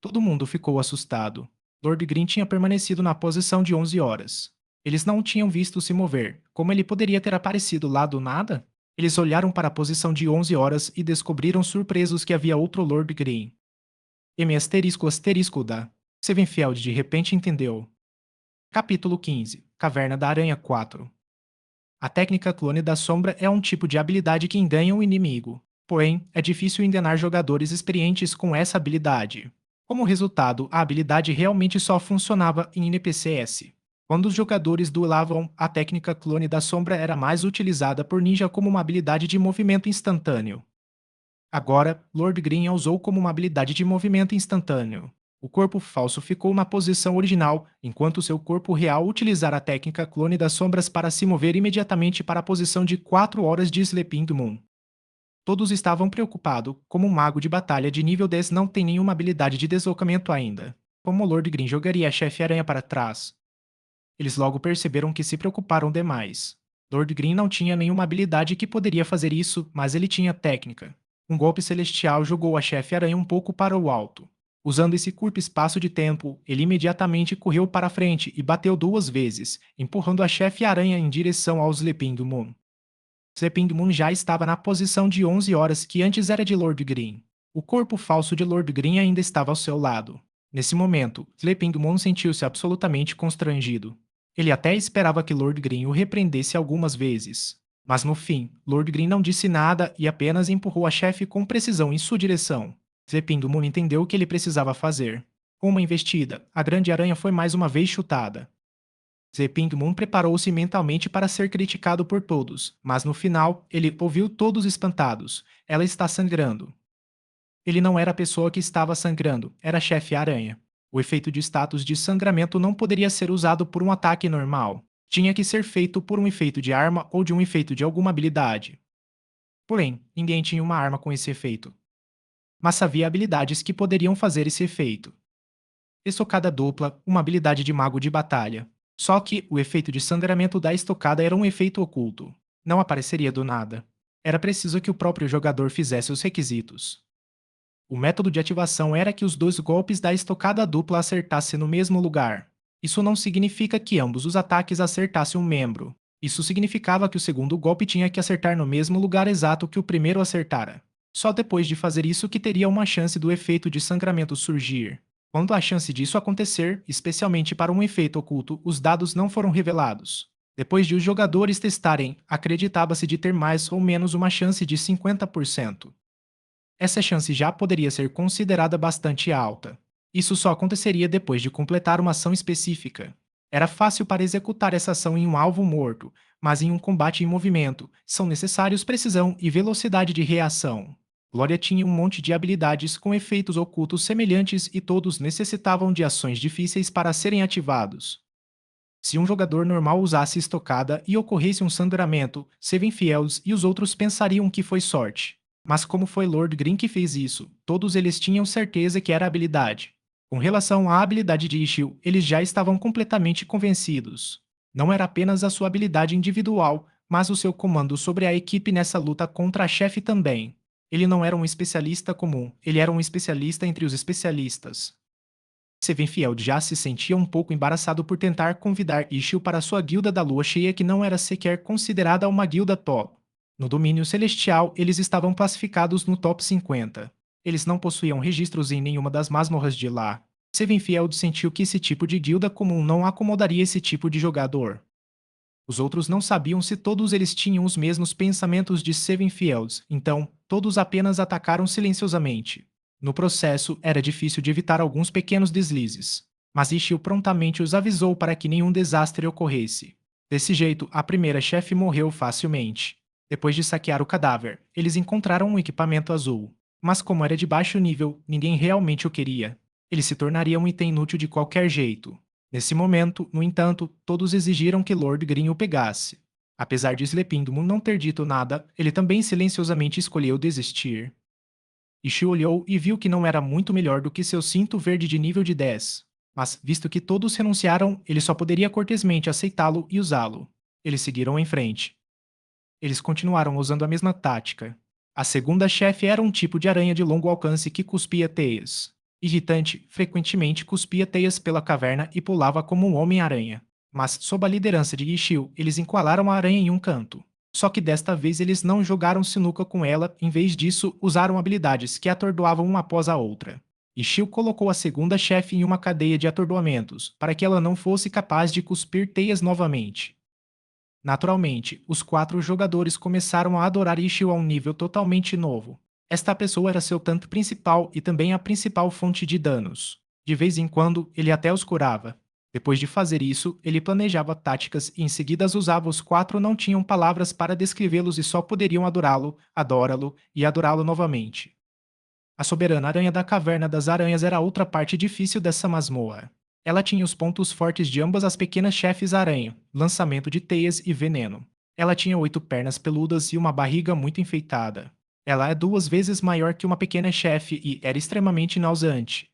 Todo mundo ficou assustado. Lord Green tinha permanecido na posição de 11 horas. Eles não o tinham visto se mover. Como ele poderia ter aparecido lá do nada? Eles olharam para a posição de 11 horas e descobriram surpresos que havia outro Lord Green. M asterisco asterisco da. Sevenfield de repente entendeu. Capítulo 15. Caverna da Aranha 4. A técnica clone da sombra é um tipo de habilidade que engana o inimigo. Porém, é difícil enganar jogadores experientes com essa habilidade. Como resultado, a habilidade realmente só funcionava em NPCs. Quando os jogadores duelavam, a técnica clone da sombra era mais utilizada por ninja como uma habilidade de movimento instantâneo. Agora, Lord Green a usou como uma habilidade de movimento instantâneo. O corpo falso ficou na posição original, enquanto seu corpo real utilizara a técnica clone das sombras para se mover imediatamente para a posição de 4 horas de Sleeping Moon. Todos estavam preocupados, como um mago de batalha de nível 10 não tem nenhuma habilidade de deslocamento ainda. Como Lord Green jogaria a chefe-aranha para trás? Eles logo perceberam que se preocuparam demais. Lord Green não tinha nenhuma habilidade que poderia fazer isso, mas ele tinha técnica. Um golpe celestial jogou a chefe-aranha um pouco para o alto. Usando esse curto espaço de tempo, ele imediatamente correu para a frente e bateu 2 vezes, empurrando a chefe-aranha em direção ao Sleeping Moon. Sleeping Moon já estava na posição de 11 horas que antes era de Lord Green. O corpo falso de Lord Green ainda estava ao seu lado. Nesse momento, Sleeping Moon sentiu-se absolutamente constrangido. Ele até esperava que Lord Green o repreendesse algumas vezes. Mas no fim, Lord Green não disse nada e apenas empurrou a chefe com precisão em sua direção. Sleeping Moon entendeu o que ele precisava fazer. Com uma investida, a grande aranha foi mais uma vez chutada. Zeping Moon preparou-se mentalmente para ser criticado por todos, mas no final, ele ouviu todos espantados. Ela está sangrando. Ele não era a pessoa que estava sangrando, era a chefe-aranha. O efeito de status de sangramento não poderia ser usado por um ataque normal. Tinha que ser feito por um efeito de arma ou de um efeito de alguma habilidade. Porém, ninguém tinha uma arma com esse efeito. Mas havia habilidades que poderiam fazer esse efeito. Estocada dupla, uma habilidade de mago de batalha. Só que o efeito de sangramento da estocada era um efeito oculto. Não apareceria do nada. Era preciso que o próprio jogador fizesse os requisitos. O método de ativação era que os dois golpes da estocada dupla acertassem no mesmo lugar. Isso não significa que ambos os ataques acertassem um membro. Isso significava que o segundo golpe tinha que acertar no mesmo lugar exato que o primeiro acertara. Só depois de fazer isso que teria uma chance do efeito de sangramento surgir. Quando a chance disso acontecer, especialmente para um efeito oculto, os dados não foram revelados. Depois de os jogadores testarem, acreditava-se de ter mais ou menos uma chance de 50%. Essa chance já poderia ser considerada bastante alta. Isso só aconteceria depois de completar uma ação específica. Era fácil para executar essa ação em um alvo morto, mas em um combate em movimento, são necessários precisão e velocidade de reação. Glória tinha um monte de habilidades com efeitos ocultos semelhantes e todos necessitavam de ações difíceis para serem ativados. Se um jogador normal usasse estocada e ocorresse um sangramento, Sevenfields e os outros pensariam que foi sorte. Mas como foi Lord Green que fez isso, todos eles tinham certeza que era habilidade. Com relação à habilidade de Ishil, eles já estavam completamente convencidos. Não era apenas a sua habilidade individual, mas o seu comando sobre a equipe nessa luta contra a chefe também. Ele não era um especialista comum, ele era um especialista entre os especialistas. Sevenfield já se sentia um pouco embaraçado por tentar convidar Ishil para sua guilda da lua cheia que não era sequer considerada uma guilda top. No domínio celestial, eles estavam classificados no top 50. Eles não possuíam registros em nenhuma das masmorras de lá. Sevenfield sentiu que esse tipo de guilda comum não acomodaria esse tipo de jogador. Os outros não sabiam se todos eles tinham os mesmos pensamentos de Sevenfields, então todos apenas atacaram silenciosamente. No processo, era difícil de evitar alguns pequenos deslizes, mas Ishio prontamente os avisou para que nenhum desastre ocorresse. Desse jeito, a primeira chefe morreu facilmente. Depois de saquear o cadáver, eles encontraram um equipamento azul. Mas como era de baixo nível, ninguém realmente o queria. Ele se tornaria um item inútil de qualquer jeito. Nesse momento, no entanto, todos exigiram que Lord Green o pegasse. Apesar de Slepindmo não ter dito nada, ele também silenciosamente escolheu desistir. Ishi olhou e viu que não era muito melhor do que seu cinto verde de nível de 10. Mas, visto que todos renunciaram, ele só poderia cortesmente aceitá-lo e usá-lo. Eles seguiram em frente. Eles continuaram usando a mesma tática. A segunda chefe era um tipo de aranha de longo alcance que cuspia teias. Irritante, frequentemente cuspia teias pela caverna e pulava como um homem-aranha. Mas, sob a liderança de Yishio, eles encurralaram a aranha em um canto. Só que desta vez eles não jogaram sinuca com ela, em vez disso, usaram habilidades que atordoavam uma após a outra. Ishio colocou a segunda chefe em uma cadeia de atordoamentos, para que ela não fosse capaz de cuspir teias novamente. Naturalmente, os quatro jogadores começaram a adorar Ishio a um nível totalmente novo. Esta pessoa era seu tanto principal e também a principal fonte de danos. De vez em quando, ele até os curava. Depois de fazer isso, ele planejava táticas e em seguida as usava. Os quatro não tinham palavras para descrevê-los e só poderiam adorá-lo, adorá-lo e adorá-lo novamente. A soberana aranha da caverna das aranhas era a outra parte difícil dessa masmorra. Ela tinha os pontos fortes de ambas as pequenas chefes aranha, lançamento de teias e veneno. Ela tinha 8 pernas peludas e uma barriga muito enfeitada. Ela é 2 vezes maior que uma pequena chefe e era extremamente nauseante.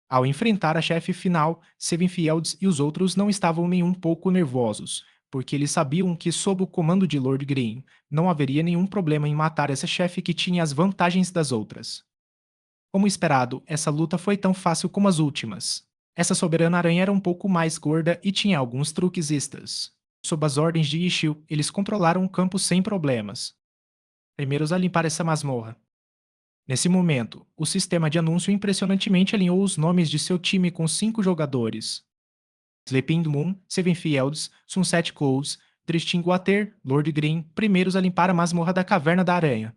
Ao enfrentar a chefe final, Sevenfields e os outros não estavam nem um pouco nervosos, porque eles sabiam que sob o comando de Lord Green, não haveria nenhum problema em matar essa chefe que tinha as vantagens das outras. Como esperado, essa luta foi tão fácil como as últimas. Essa soberana aranha era um pouco mais gorda e tinha alguns truques extras. Sob as ordens de Ishio, eles controlaram o campo sem problemas. Primeiros a limpar essa masmorra. Nesse momento, o sistema de anúncio impressionantemente alinhou os nomes de seu time com 5 jogadores. Sleeping Moon, Sevenfields, Sunset Close, Tristan Water, Lord Green, primeiros a limpar a masmorra da Caverna da Aranha.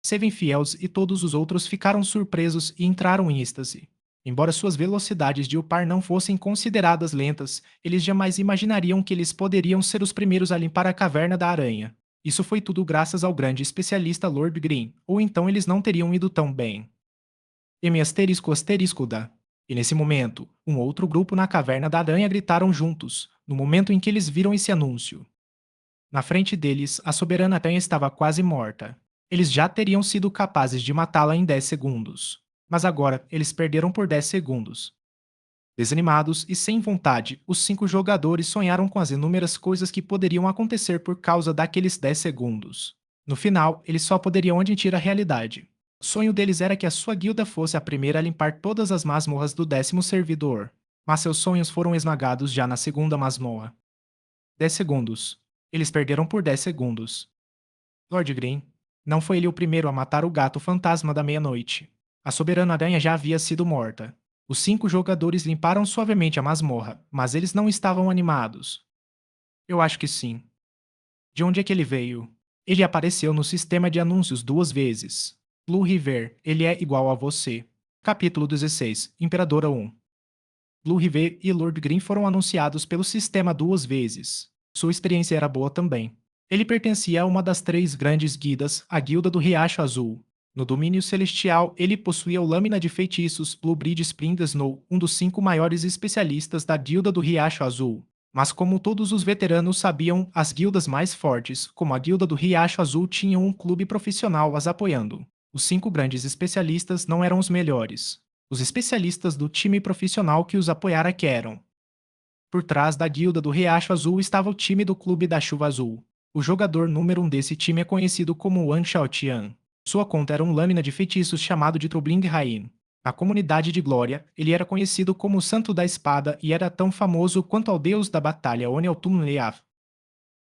Sevenfields e todos os outros ficaram surpresos e entraram em êxtase. Embora suas velocidades de upar não fossem consideradas lentas, eles jamais imaginariam que eles poderiam ser os primeiros a limpar a caverna da aranha. Isso foi tudo graças ao grande especialista Lord Green, ou então eles não teriam ido tão bem. M asterisco asterisco da. E nesse momento, um outro grupo na caverna da aranha gritaram juntos, no momento em que eles viram esse anúncio. Na frente deles, a soberana aranha estava quase morta. Eles já teriam sido capazes de matá-la em 10 segundos. Mas agora, eles perderam por 10 segundos. Desanimados e sem vontade, os 5 jogadores sonharam com as inúmeras coisas que poderiam acontecer por causa daqueles 10 segundos. No final, eles só poderiam admitir a realidade. O sonho deles era que a sua guilda fosse a primeira a limpar todas as masmorras do 10º servidor. Mas seus sonhos foram esmagados já na segunda masmorra. 10 segundos. Eles perderam por 10 segundos. Lord Green. Não foi ele o primeiro a matar o gato fantasma da meia-noite. A soberana aranha já havia sido morta. Os 5 jogadores limparam suavemente a masmorra, mas eles não estavam animados. Eu acho que sim. De onde é que ele veio? Ele apareceu no sistema de anúncios 2 vezes. Blue River, ele é igual a você. Capítulo 16, Imperadora 1. Blue River e Lord Green foram anunciados pelo sistema 2 vezes. Sua experiência era boa também. Ele pertencia a uma das 3 grandes guildas, a Guilda do Riacho Azul. No domínio celestial, ele possuía o Lâmina de Feitiços Bluebeard Spring Snow, um dos 5 maiores especialistas da Guilda do Riacho Azul. Mas como todos os veteranos sabiam, as guildas mais fortes, como a Guilda do Riacho Azul, tinham um clube profissional as apoiando. Os 5 grandes especialistas não eram os melhores. Os especialistas do time profissional que os apoiara que eram. Por trás da guilda do Riacho Azul estava o time do Clube da Chuva Azul. O jogador número 1 desse time é conhecido como Wan Xiaotian. Sua conta era um lâmina de feitiços chamado de Trubling Rain. Na comunidade de Glória, ele era conhecido como o Santo da Espada e era tão famoso quanto ao deus da batalha Oneltum Leaf.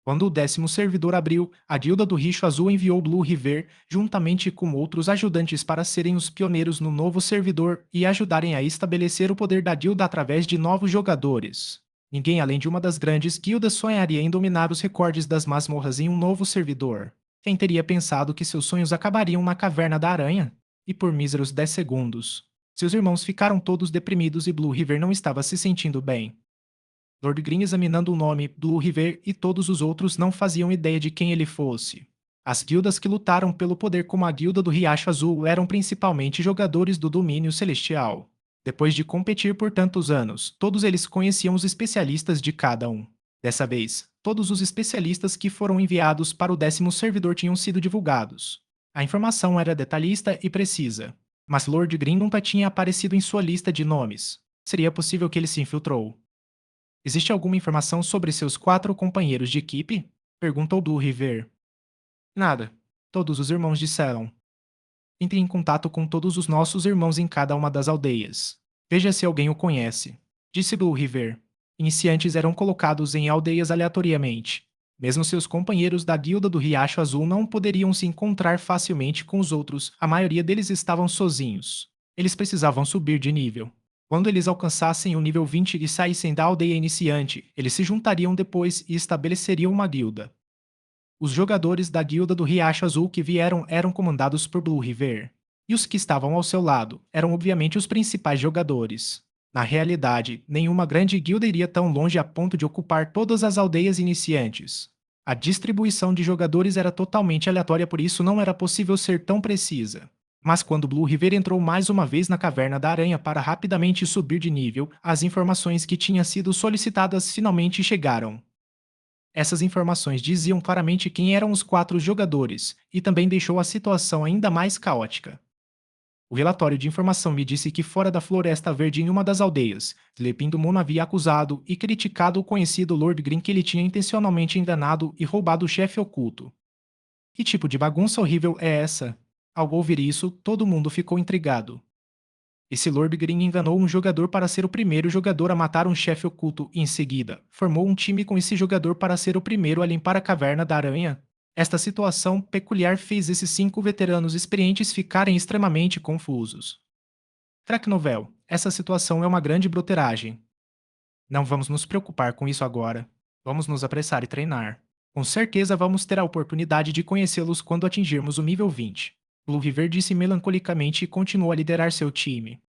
Quando o 10º servidor abriu, a Guilda do Richo Azul enviou Blue River, juntamente com outros ajudantes para serem os pioneiros no novo servidor e ajudarem a estabelecer o poder da guilda através de novos jogadores. Ninguém além de uma das grandes guildas sonharia em dominar os recordes das masmorras em um novo servidor. Quem teria pensado que seus sonhos acabariam na Caverna da Aranha? E por míseros 10 segundos. Seus irmãos ficaram todos deprimidos e Blue River não estava se sentindo bem. Lord Green examinando o nome Blue River e todos os outros não faziam ideia de quem ele fosse. As guildas que lutaram pelo poder como a Guilda do Riacho Azul eram principalmente jogadores do domínio celestial. Depois de competir por tantos anos, todos eles conheciam os especialistas de cada um. Dessa vez, todos os especialistas que foram enviados para o 10º servidor tinham sido divulgados. A informação era detalhista e precisa, mas Lord Green nunca tinha aparecido em sua lista de nomes. Seria possível que ele se infiltrou. Existe alguma informação sobre seus 4 companheiros de equipe? Perguntou Blue River. Nada. Todos os irmãos disseram. Entre em contato com todos os nossos irmãos em cada uma das aldeias. Veja se alguém o conhece. Disse Blue River. Iniciantes eram colocados em aldeias aleatoriamente. Mesmo seus companheiros da Guilda do Riacho Azul não poderiam se encontrar facilmente com os outros, a maioria deles estavam sozinhos. Eles precisavam subir de nível. Quando eles alcançassem o nível 20 e saíssem da aldeia iniciante, eles se juntariam depois e estabeleceriam uma guilda. Os jogadores da Guilda do Riacho Azul que vieram eram comandados por Blue River. E os que estavam ao seu lado eram obviamente os principais jogadores. Na realidade, nenhuma grande guilda iria tão longe a ponto de ocupar todas as aldeias iniciantes. A distribuição de jogadores era totalmente aleatória, por isso não era possível ser tão precisa. Mas quando Blue River entrou mais uma vez na Caverna da Aranha para rapidamente subir de nível, as informações que tinham sido solicitadas finalmente chegaram. Essas informações diziam claramente quem eram os 4 jogadores, e também deixou a situação ainda mais caótica. O relatório de informação me disse que fora da Floresta Verde em uma das aldeias, Moon havia acusado e criticado o conhecido Lord Green que ele tinha intencionalmente enganado e roubado o chefe oculto. Que tipo de bagunça horrível é essa? Ao ouvir isso, todo mundo ficou intrigado. Esse Lord Green enganou um jogador para ser o primeiro jogador a matar um chefe oculto e, em seguida, formou um time com esse jogador para ser o primeiro a limpar a Caverna da Aranha. Esta situação peculiar fez esses 5 veteranos experientes ficarem extremamente confusos. Novel, essa situação é uma grande broteragem. Não vamos nos preocupar com isso agora. Vamos nos apressar e treinar. Com certeza vamos ter a oportunidade de conhecê-los quando atingirmos o nível 20. Blue River disse melancolicamente e continuou a liderar seu time.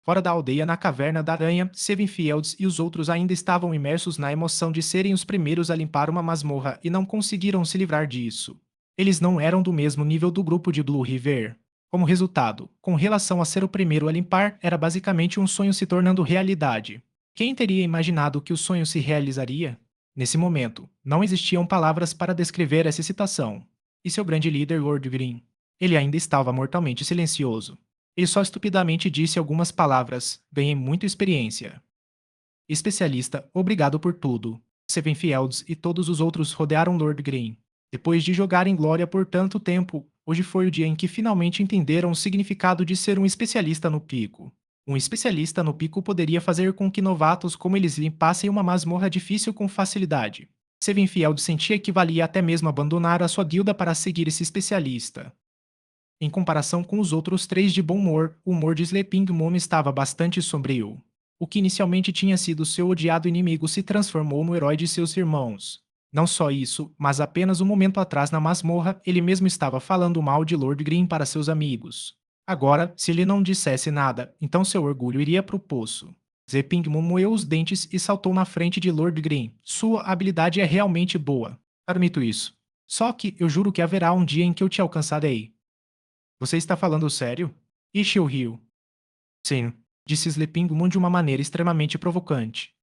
Fora da aldeia, na Caverna da Aranha, Seven Fields e os outros ainda estavam imersos na emoção de serem os primeiros a limpar uma masmorra e não conseguiram se livrar disso. Eles não eram do mesmo nível do grupo de Blue River. Como resultado, com relação a ser o primeiro a limpar, era basicamente um sonho se tornando realidade. Quem teria imaginado que o sonho se realizaria? Nesse momento, não existiam palavras para descrever essa excitação. E seu grande líder, Lord Green? Ele ainda estava mortalmente silencioso. Ele só estupidamente disse algumas palavras. Ganhei muita experiência. Especialista, obrigado por tudo. Sevenfields e todos os outros rodearam Lord Green. Depois de jogar em glória por tanto tempo, hoje foi o dia em que finalmente entenderam o significado de ser um especialista no pico. Um especialista no pico poderia fazer com que novatos como eles limpassem uma masmorra difícil com facilidade. Sevenfield sentia que valia até mesmo abandonar a sua guilda para seguir esse especialista. Em comparação com os outros três de bom humor, o humor de Sleeping Moon estava bastante sombrio. O que inicialmente tinha sido seu odiado inimigo se transformou no herói de seus irmãos. Não só isso, mas apenas um momento atrás na masmorra, ele mesmo estava falando mal de Lord Green para seus amigos. Agora, se ele não dissesse nada, então seu orgulho iria para o poço. Zeping Moon moeu os dentes e saltou na frente de Lord Green. Sua habilidade é realmente boa. Admito isso. Só que eu juro que haverá um dia em que eu te alcançarei. Você está falando sério? Ishio riu. Sim, disse Sleeping Moon de uma maneira extremamente provocante.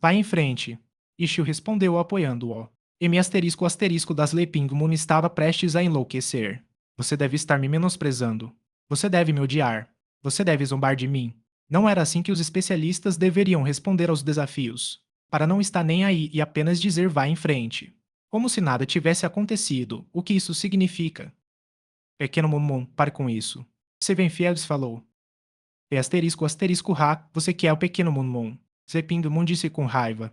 Vá em frente. Ishio respondeu apoiando-o. M asterisco asterisco da Sleeping Moon estava prestes a enlouquecer. Você deve estar me menosprezando. Você deve me odiar. Você deve zombar de mim. Não era assim que os especialistas deveriam responder aos desafios. Para não estar nem aí e apenas dizer vá em frente. Como se nada tivesse acontecido, o que isso significa? Pequeno Mumun, pare com isso. Sevenfields falou. É asterisco asterisco Ra, você que é o pequeno Mumun. Zepindo Moon disse com raiva.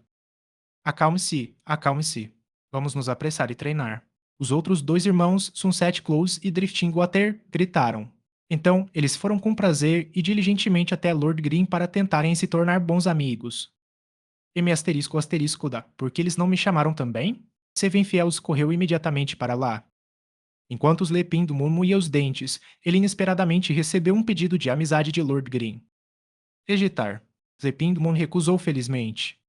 Acalme-se, acalme-se. Vamos nos apressar e treinar. Os outros dois irmãos, Sunset Close e Drifting Water, gritaram. Então, eles foram com prazer e diligentemente até Lord Green para tentarem se tornar bons amigos. M asterisco asterisco da, porque eles não me chamaram também? Sevenfields correu imediatamente para lá. Enquanto os Lepin do Moon moía os dentes, ele inesperadamente recebeu um pedido de amizade de Lord Green. Rejeitar. Lepin do Moon recusou felizmente.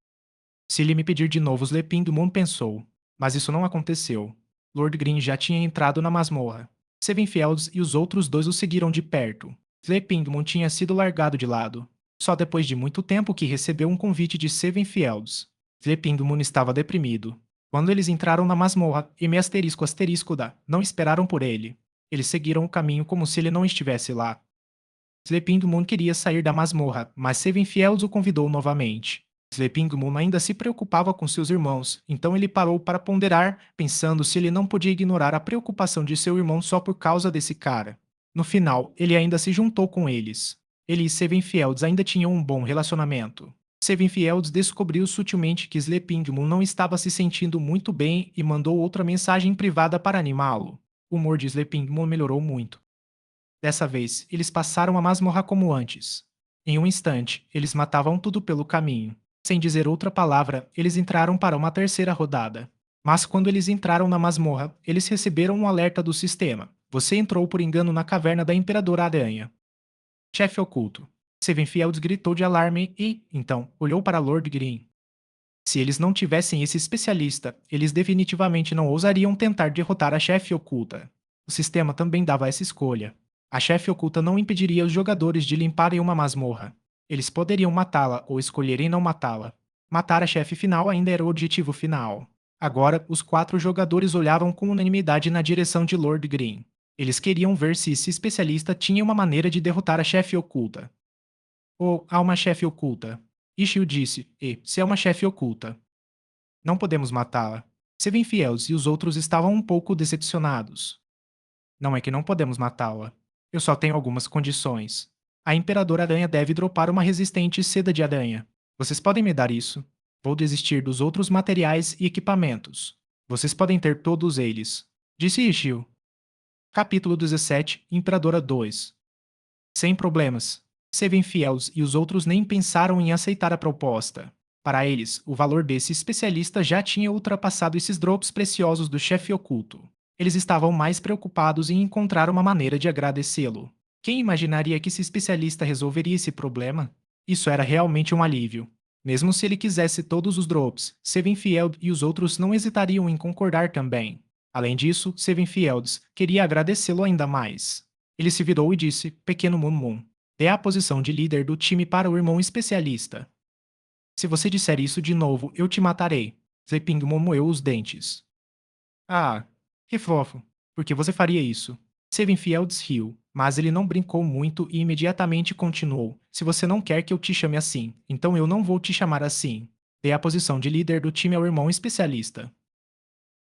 Se ele me pedir de novo, os Lepin do Moon pensou. Mas isso não aconteceu. Lord Green já tinha entrado na masmorra. Sevenfields e os outros dois o seguiram de perto. Lepin do Moon tinha sido largado de lado. Só depois de muito tempo que recebeu um convite de Sevenfields. Lepin do Moon estava deprimido. Quando eles entraram na masmorra, M asterisco asterisco da, não esperaram por ele. Eles seguiram o caminho como se ele não estivesse lá. Sleeping Moon queria sair da masmorra, mas Sevenfields o convidou novamente. Sleeping Moon ainda se preocupava com seus irmãos, então ele parou para ponderar, pensando se ele não podia ignorar a preocupação de seu irmão só por causa desse cara. No final, ele ainda se juntou com eles. Ele e Sevenfields ainda tinham um bom relacionamento. Sevenfields descobriu sutilmente que Sleeping Moon não estava se sentindo muito bem e mandou outra mensagem privada para animá-lo. O humor de Sleeping Moon melhorou muito. Dessa vez, eles passaram a masmorra como antes. Em um instante, eles matavam tudo pelo caminho. Sem dizer outra palavra, eles entraram para uma terceira rodada. Mas quando eles entraram na masmorra, eles receberam um alerta do sistema. Você entrou por engano na caverna da Imperadora Aranha. Chefe oculto. Sevenfields gritou de alarme e, então, olhou para Lord Green. Se eles não tivessem esse especialista, eles definitivamente não ousariam tentar derrotar a chefe oculta. O sistema também dava essa escolha. A chefe oculta não impediria os jogadores de limparem uma masmorra. Eles poderiam matá-la ou escolherem não matá-la. Matar a chefe final ainda era o objetivo final. Agora, os quatro jogadores olhavam com unanimidade na direção de Lord Green. Eles queriam ver se esse especialista tinha uma maneira de derrotar a chefe oculta. Ou há uma chefe oculta. Ishio disse, e, se é uma chefe oculta. Não podemos matá-la. Sevenfields e os outros estavam um pouco decepcionados. Não é que não podemos matá-la. Eu só tenho algumas condições. A Imperadora Aranha deve dropar uma resistente seda de aranha. Vocês podem me dar isso? Vou desistir dos outros materiais e equipamentos. Vocês podem ter todos eles. Disse Ishio. Capítulo 17, Imperadora 2. Sem problemas. Sevenfields e os outros nem pensaram em aceitar a proposta. Para eles, o valor desse especialista já tinha ultrapassado esses drops preciosos do chefe oculto. Eles estavam mais preocupados em encontrar uma maneira de agradecê-lo. Quem imaginaria que esse especialista resolveria esse problema? Isso era realmente um alívio. Mesmo se ele quisesse todos os drops, Sevenfield e os outros não hesitariam em concordar também. Além disso, Sevenfields queria agradecê-lo ainda mais. Ele se virou e disse, pequeno Moon Moon, dê a posição de líder do time para o irmão especialista. Se você disser isso de novo, eu te matarei. Zeping Moon moeu os dentes. Ah, que fofo. Por que você faria isso? Sevenfields riu. Mas ele não brincou muito e imediatamente continuou: Se você não quer que eu te chame assim, então eu não vou te chamar assim. Dê a posição de líder do time ao irmão especialista.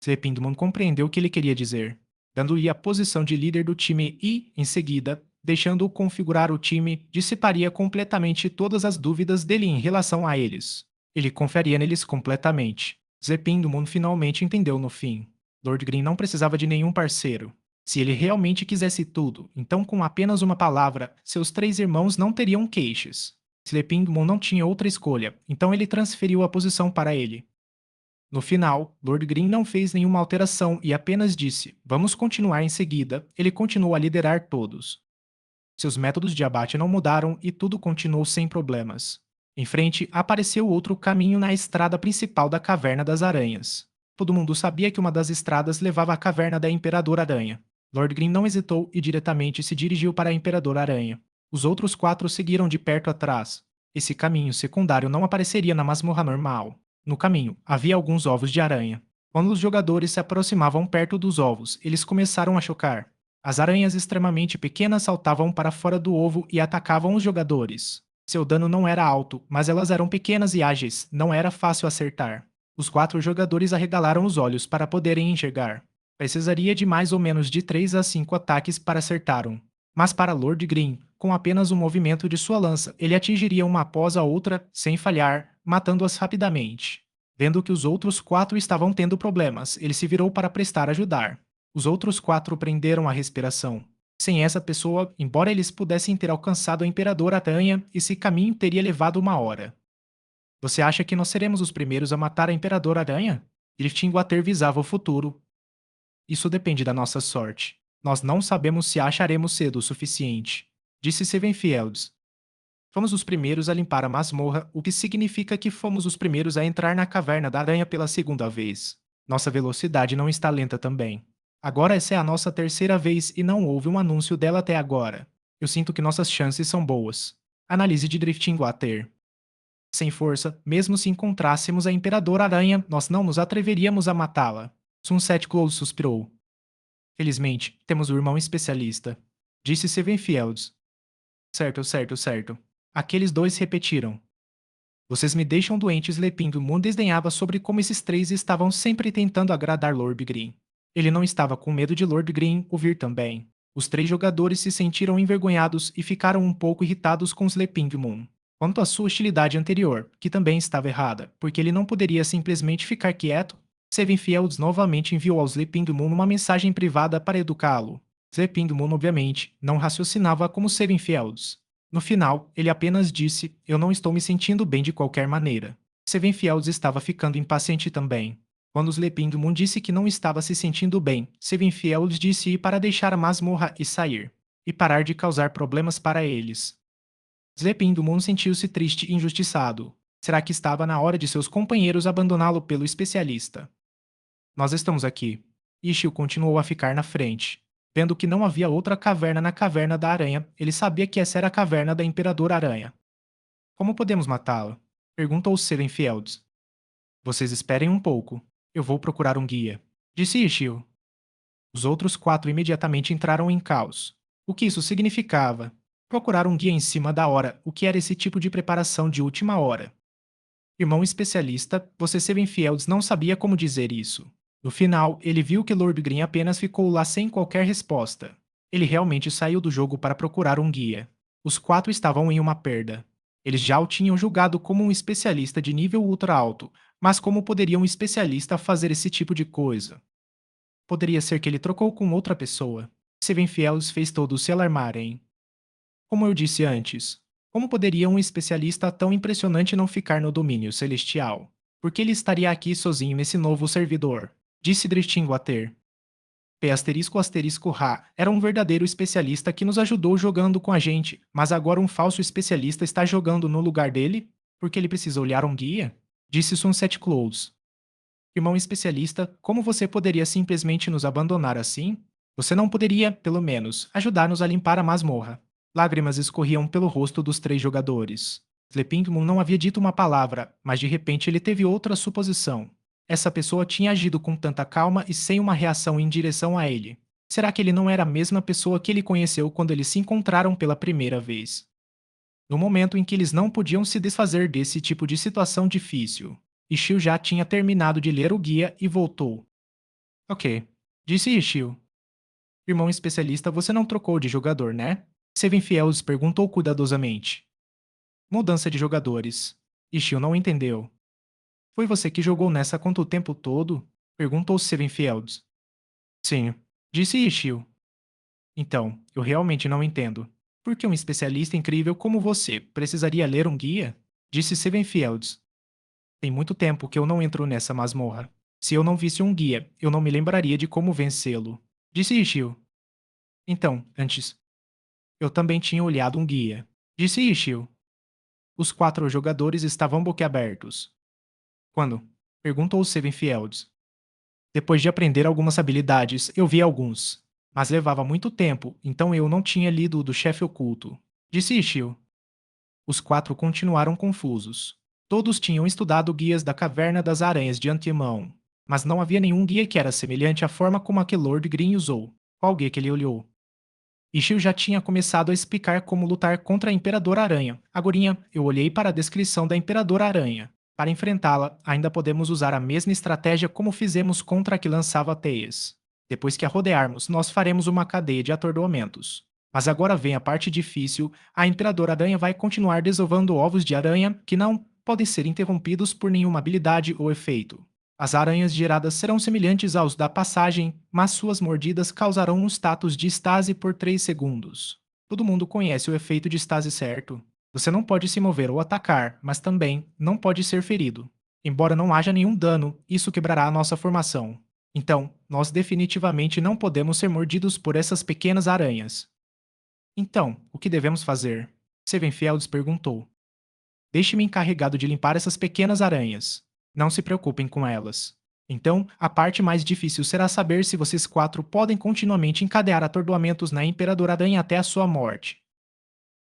Zepindman compreendeu o que ele queria dizer, dando-lhe a posição de líder do time e, em seguida, deixando-o configurar o time, dissiparia completamente todas as dúvidas dele em relação a eles. Ele confiaria neles completamente. Zepindman finalmente entendeu no fim. Lord Green não precisava de nenhum parceiro. Se ele realmente quisesse tudo, então com apenas uma palavra, seus três irmãos não teriam queixas. Zepindman não tinha outra escolha, então ele transferiu a posição para ele. No final, Lord Green não fez nenhuma alteração e apenas disse: Vamos continuar em seguida. Ele continuou a liderar todos. Seus métodos de abate não mudaram e tudo continuou sem problemas. Em frente, apareceu outro caminho na estrada principal da Caverna das Aranhas. Todo mundo sabia que uma das estradas levava à Caverna da Imperador Aranha. Lord Green não hesitou e diretamente se dirigiu para a Imperador Aranha. Os outros quatro seguiram de perto atrás. Esse caminho secundário não apareceria na masmorra normal. No caminho, havia alguns ovos de aranha. Quando os jogadores se aproximavam perto dos ovos, eles começaram a chocar. As aranhas extremamente pequenas saltavam para fora do ovo e atacavam os jogadores. Seu dano não era alto, mas elas eram pequenas e ágeis, não era fácil acertar. Os quatro jogadores arregalaram os olhos para poderem enxergar. Precisaria de mais ou menos de 3 a 5 ataques para acertar um. Mas para Lord Green, com apenas um movimento de sua lança, ele atingiria uma após a outra, sem falhar, matando-as rapidamente. Vendo que os outros quatro estavam tendo problemas, ele se virou para prestar ajudar. Os outros quatro prenderam a respiração. Sem essa pessoa, embora eles pudessem ter alcançado a Imperador Aranha, esse caminho teria levado uma hora. Você acha que nós seremos os primeiros a matar a Imperador Aranha? Gryffindor visava o futuro. Isso depende da nossa sorte. Nós não sabemos se a acharemos cedo o suficiente, disse Sevenfields. Fomos os primeiros a limpar a masmorra, o que significa que fomos os primeiros a entrar na caverna da aranha pela segunda vez. Nossa velocidade não está lenta também. Agora essa é a nossa terceira vez e não houve um anúncio dela até agora. Eu sinto que nossas chances são boas. Análise de Drifting Water. Sem força, mesmo se encontrássemos a Imperador Aranha, nós não nos atreveríamos a matá-la. Sunset Close suspirou. Felizmente, temos o irmão especialista, disse Sevenfields. Certo, certo, certo. Aqueles dois repetiram. Vocês me deixam doentes, Lepindo Moon desdenhava sobre como esses três estavam sempre tentando agradar Lord Green. Ele não estava com medo de Lord Green ouvir também. Os três jogadores se sentiram envergonhados e ficaram um pouco irritados com Sleeping Moon. Quanto à sua hostilidade anterior, que também estava errada, porque ele não poderia simplesmente ficar quieto, Sevenfields novamente enviou ao Sleeping Moon uma mensagem privada para educá-lo. Sleeping Moon, obviamente, não raciocinava como Sevenfields. No final, ele apenas disse: Eu não estou me sentindo bem de qualquer maneira. Sevenfields estava ficando impaciente também. Quando Sleeping Moon disse que não estava se sentindo bem, Sevenfields disse ir para deixar a masmorra e sair. E parar de causar problemas para eles. Sleeping Moon sentiu-se triste e injustiçado. Será que estava na hora de seus companheiros abandoná-lo pelo especialista? Nós estamos aqui. Ishio continuou a ficar na frente. Vendo que não havia outra caverna na Caverna da Aranha, ele sabia que essa era a caverna da Imperador Aranha. Como podemos matá-la? Perguntou Selenfields. Vocês esperem um pouco. Eu vou procurar um guia, disse Ishio. Os outros quatro imediatamente entraram em caos. O que isso significava? Procurar um guia em cima da hora, o que era esse tipo de preparação de última hora? Irmão especialista, você Selenfields não sabia como dizer isso. No final, ele viu que Lord Green apenas ficou lá sem qualquer resposta. Ele realmente saiu do jogo para procurar um guia. Os quatro estavam em uma perda. Eles já o tinham julgado como um especialista de nível ultra alto, mas como poderia um especialista fazer esse tipo de coisa? Poderia ser que ele trocou com outra pessoa. Sevenfields fez todos se alarmarem. Como eu disse antes, como poderia um especialista tão impressionante não ficar no domínio celestial? Por que ele estaria aqui sozinho nesse novo servidor? Disse Driftingwater. P***Ra era um verdadeiro especialista que nos ajudou jogando com a gente, mas agora um falso especialista está jogando no lugar dele? Porque ele precisa olhar um guia? Disse Sunset Close. Irmão especialista, como você poderia simplesmente nos abandonar assim? Você não poderia, pelo menos, ajudar-nos a limpar a masmorra. Lágrimas escorriam pelo rosto dos três jogadores. Sleeping Moon não havia dito uma palavra, mas de repente ele teve outra suposição. Essa pessoa tinha agido com tanta calma e sem uma reação em direção a ele. Será que ele não era a mesma pessoa que ele conheceu quando eles se encontraram pela primeira vez? No momento em que eles não podiam se desfazer desse tipo de situação difícil, Ishio já tinha terminado de ler o guia e voltou. Ok, disse Ishio. Irmão especialista, você não trocou de jogador, né? Seven Fields perguntou cuidadosamente. Mudança de jogadores. Ishio não entendeu. Foi você que jogou nessa conta o tempo todo? Perguntou Seven Fields. Sim, disse Ishio. Então, eu realmente não entendo. Por que um especialista incrível como você precisaria ler um guia? Disse Seven Fields. Tem muito tempo que eu não entro nessa masmorra. Se eu não visse um guia, eu não me lembraria de como vencê-lo. Disse Ishio. Então, antes, eu também tinha olhado um guia. Disse Ishio. Os 4 jogadores estavam boquiabertos. Quando? Perguntou Seven Fields. Depois de aprender algumas habilidades, eu vi alguns. Mas levava muito tempo, então eu não tinha lido o do chefe oculto. Disse Ishio. Os 4 continuaram confusos. Todos tinham estudado guias da Caverna das Aranhas de antemão, mas não havia nenhum guia que era semelhante à forma como aquele Lord Green usou. Qual guia que ele olhou? Ishio já tinha começado a explicar como lutar contra a Imperadora Aranha. Agorinha, eu olhei para a descrição da Imperadora Aranha. Para enfrentá-la, ainda podemos usar a mesma estratégia como fizemos contra a que lançava teias. Depois que a rodearmos, nós faremos uma cadeia de atordoamentos. Mas agora vem a parte difícil, a Imperadora Aranha vai continuar desovando ovos de aranha que não podem ser interrompidos por nenhuma habilidade ou efeito. As aranhas geradas serão semelhantes aos da passagem, mas suas mordidas causarão um status de estase por 3 segundos. Todo mundo conhece o efeito de estase, certo? Você não pode se mover ou atacar, mas também não pode ser ferido. Embora não haja nenhum dano, isso quebrará a nossa formação. Então, nós definitivamente não podemos ser mordidos por essas pequenas aranhas. Então, o que devemos fazer? Sevenfields perguntou. Deixe-me encarregado de limpar essas pequenas aranhas. Não se preocupem com elas. Então, a parte mais difícil será saber se vocês 4 podem continuamente encadear atordoamentos na Imperadora Aranha até a sua morte.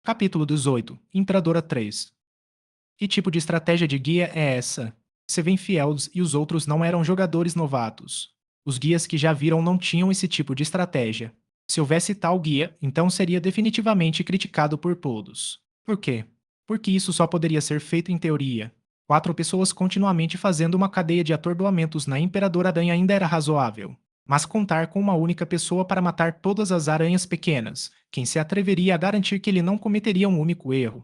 Capítulo 18. Imperadora 3. Que tipo de estratégia de guia é essa? Seven Fields e os outros não eram jogadores novatos. Os guias que já viram não tinham esse tipo de estratégia. Se houvesse tal guia, então seria definitivamente criticado por todos. Por quê? Porque isso só poderia ser feito em teoria. 4 pessoas continuamente fazendo uma cadeia de atordoamentos na Imperadora Aranha ainda era razoável. Mas contar com uma única pessoa para matar todas as aranhas pequenas, quem se atreveria a garantir que ele não cometeria um único erro?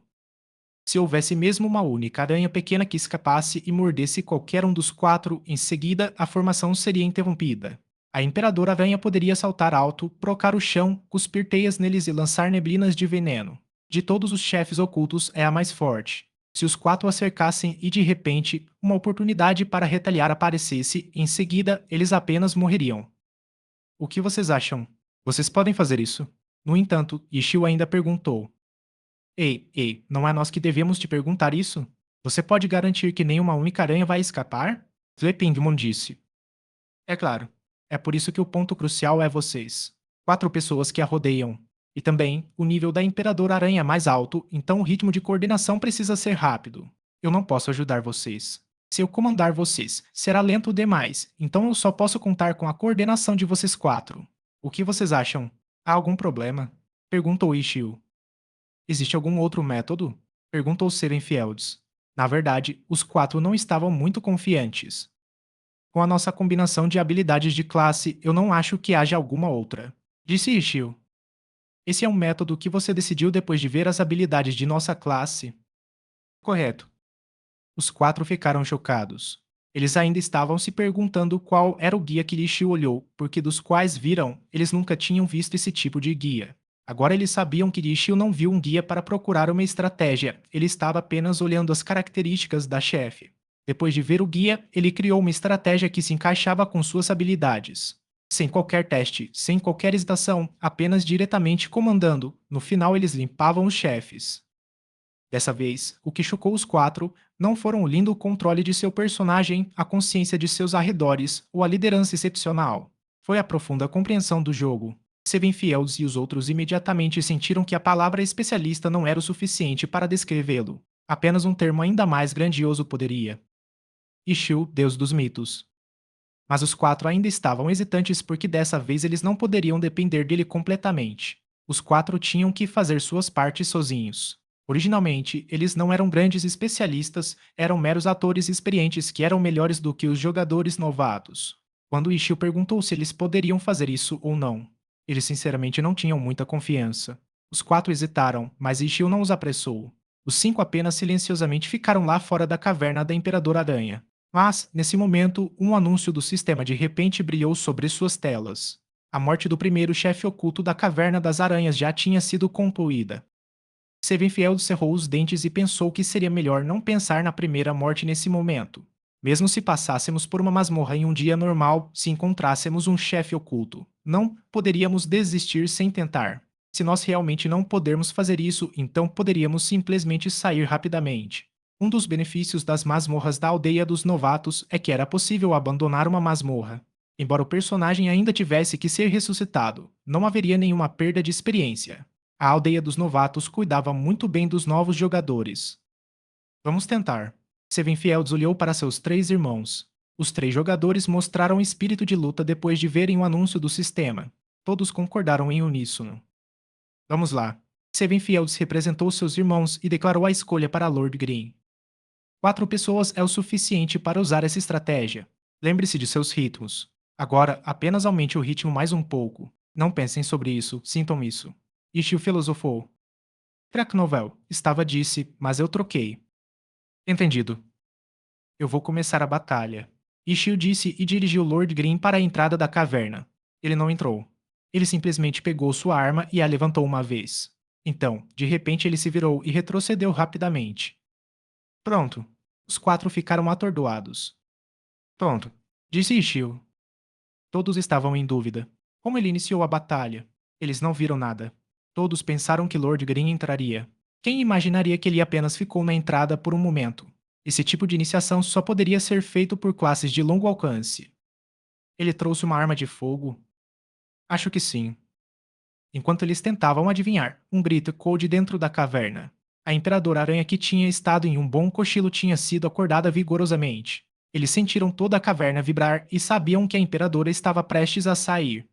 Se houvesse mesmo uma única aranha pequena que escapasse e mordesse qualquer um dos 4, em seguida a formação seria interrompida. A Imperadora Aranha poderia saltar alto, procar o chão, cuspir teias neles e lançar neblinas de veneno. De todos os chefes ocultos, é a mais forte. Se os 4 a cercassem e de repente uma oportunidade para retaliar aparecesse, em seguida eles apenas morreriam. O que vocês acham? Vocês podem fazer isso? No entanto, Ishio ainda perguntou: Ei, ei, não é nós que devemos te perguntar isso? Você pode garantir que nenhuma única aranha vai escapar? Zlepingmon disse. É claro. É por isso que o ponto crucial é vocês. 4 pessoas que a rodeiam. E também, o nível da Imperadora Aranha é mais alto, então o ritmo de coordenação precisa ser rápido. Eu não posso ajudar vocês. Se eu comandar vocês, será lento demais, então eu só posso contar com a coordenação de vocês 4. O que vocês acham? Há algum problema? Perguntou Ishio. Existe algum outro método? Perguntou Serenfields. Na verdade, os 4 não estavam muito confiantes. Com a nossa combinação de habilidades de classe, eu não acho que haja alguma outra. Disse Ishio. Esse é um método que você decidiu depois de ver as habilidades de nossa classe? Correto. Os 4 ficaram chocados. Eles ainda estavam se perguntando qual era o guia que Ishio olhou, porque dos quais viram, eles nunca tinham visto esse tipo de guia. Agora eles sabiam que Ishio não viu um guia para procurar uma estratégia, ele estava apenas olhando as características da chefe. Depois de ver o guia, ele criou uma estratégia que se encaixava com suas habilidades. Sem qualquer teste, sem qualquer hesitação, apenas diretamente comandando, no final eles limpavam os chefes. Dessa vez, o que chocou os 4 não foram o lindo controle de seu personagem, a consciência de seus arredores ou a liderança excepcional. Foi a profunda compreensão do jogo. Seven Fields e os outros imediatamente sentiram que a palavra especialista não era o suficiente para descrevê-lo. Apenas um termo ainda mais grandioso poderia. Ishu, deus dos mitos. Mas os quatro ainda estavam hesitantes porque dessa vez eles não poderiam depender dele completamente. Os quatro tinham que fazer suas partes sozinhos. Originalmente, eles não eram grandes especialistas, eram meros atores experientes que eram melhores do que os jogadores novatos. Quando Ishio perguntou se eles poderiam fazer isso ou não, eles sinceramente não tinham muita confiança. Os quatro hesitaram, mas Ishio não os apressou. Os cinco apenas silenciosamente ficaram lá fora da caverna da Imperadora Aranha. Mas, nesse momento, um anúncio do sistema de repente brilhou sobre suas telas. A morte do primeiro chefe oculto da Caverna das Aranhas já tinha sido concluída. Sevenfield cerrou os dentes e pensou que seria melhor não pensar na primeira morte nesse momento. Mesmo se passássemos por uma masmorra em um dia normal, se encontrássemos um chefe oculto, não poderíamos desistir sem tentar. Se nós realmente não pudermos fazer isso, então poderíamos simplesmente sair rapidamente. Um dos benefícios das masmorras da aldeia dos novatos é que era possível abandonar uma masmorra. Embora o personagem ainda tivesse que ser ressuscitado, não haveria nenhuma perda de experiência. A aldeia dos novatos cuidava muito bem dos novos jogadores. Vamos tentar. Sevenfields olhou para seus três irmãos. Os três jogadores mostraram espírito de luta depois de verem o anúncio do sistema. Todos concordaram em uníssono. Vamos lá. Sevenfields representou seus irmãos e declarou a escolha para Lord Green. 4 pessoas é o suficiente para usar essa estratégia. Lembre-se de seus ritmos. Agora, apenas aumente o ritmo mais um pouco. Não pensem sobre isso, sintam isso. Ishio filosofou. Cracknovel, estava disse, mas eu troquei. Entendido. Eu vou começar a batalha. Ishio disse e dirigiu Lord Green para a entrada da caverna. Ele não entrou. Ele simplesmente pegou sua arma e a levantou uma vez. Então, de repente ele se virou e retrocedeu rapidamente. Pronto. Os quatro ficaram atordoados. Pronto, disse Ishio. Todos estavam em dúvida. Como ele iniciou a batalha? Eles não viram nada. Todos pensaram que Lord Green entraria. Quem imaginaria que ele apenas ficou na entrada por um momento? Esse tipo de iniciação só poderia ser feito por classes de longo alcance. Ele trouxe uma arma de fogo? Acho que sim. Enquanto eles tentavam adivinhar, um grito ecoou de dentro da caverna. A Imperadora Aranha, que tinha estado em um bom cochilo, tinha sido acordada vigorosamente. Eles sentiram toda a caverna vibrar e sabiam que a Imperadora estava prestes a sair.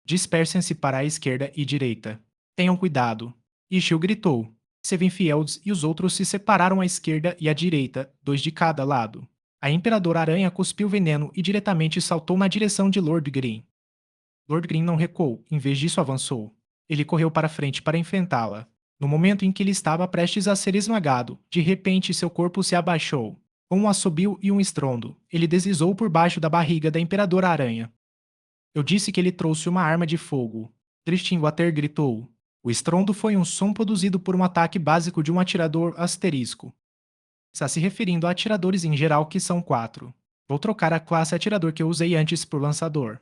Dispersem-se para a esquerda e direita. Tenham cuidado. Ishio gritou. Sevenfields e os outros se separaram à esquerda e à direita, dois de cada lado. A Imperadora Aranha cuspiu veneno e diretamente saltou na direção de Lord Green. Lord Green não recuou, em vez disso avançou. Ele correu para frente para enfrentá-la. No momento em que ele estava prestes a ser esmagado, de repente seu corpo se abaixou. Com um assobio e um estrondo, ele deslizou por baixo da barriga da Imperadora Aranha. Eu disse que ele trouxe uma arma de fogo. Driftingwater gritou. O estrondo foi um som produzido por um ataque básico de um atirador asterisco. Está se referindo a atiradores em geral, que são 4. Vou trocar a classe atirador que eu usei antes por lançador.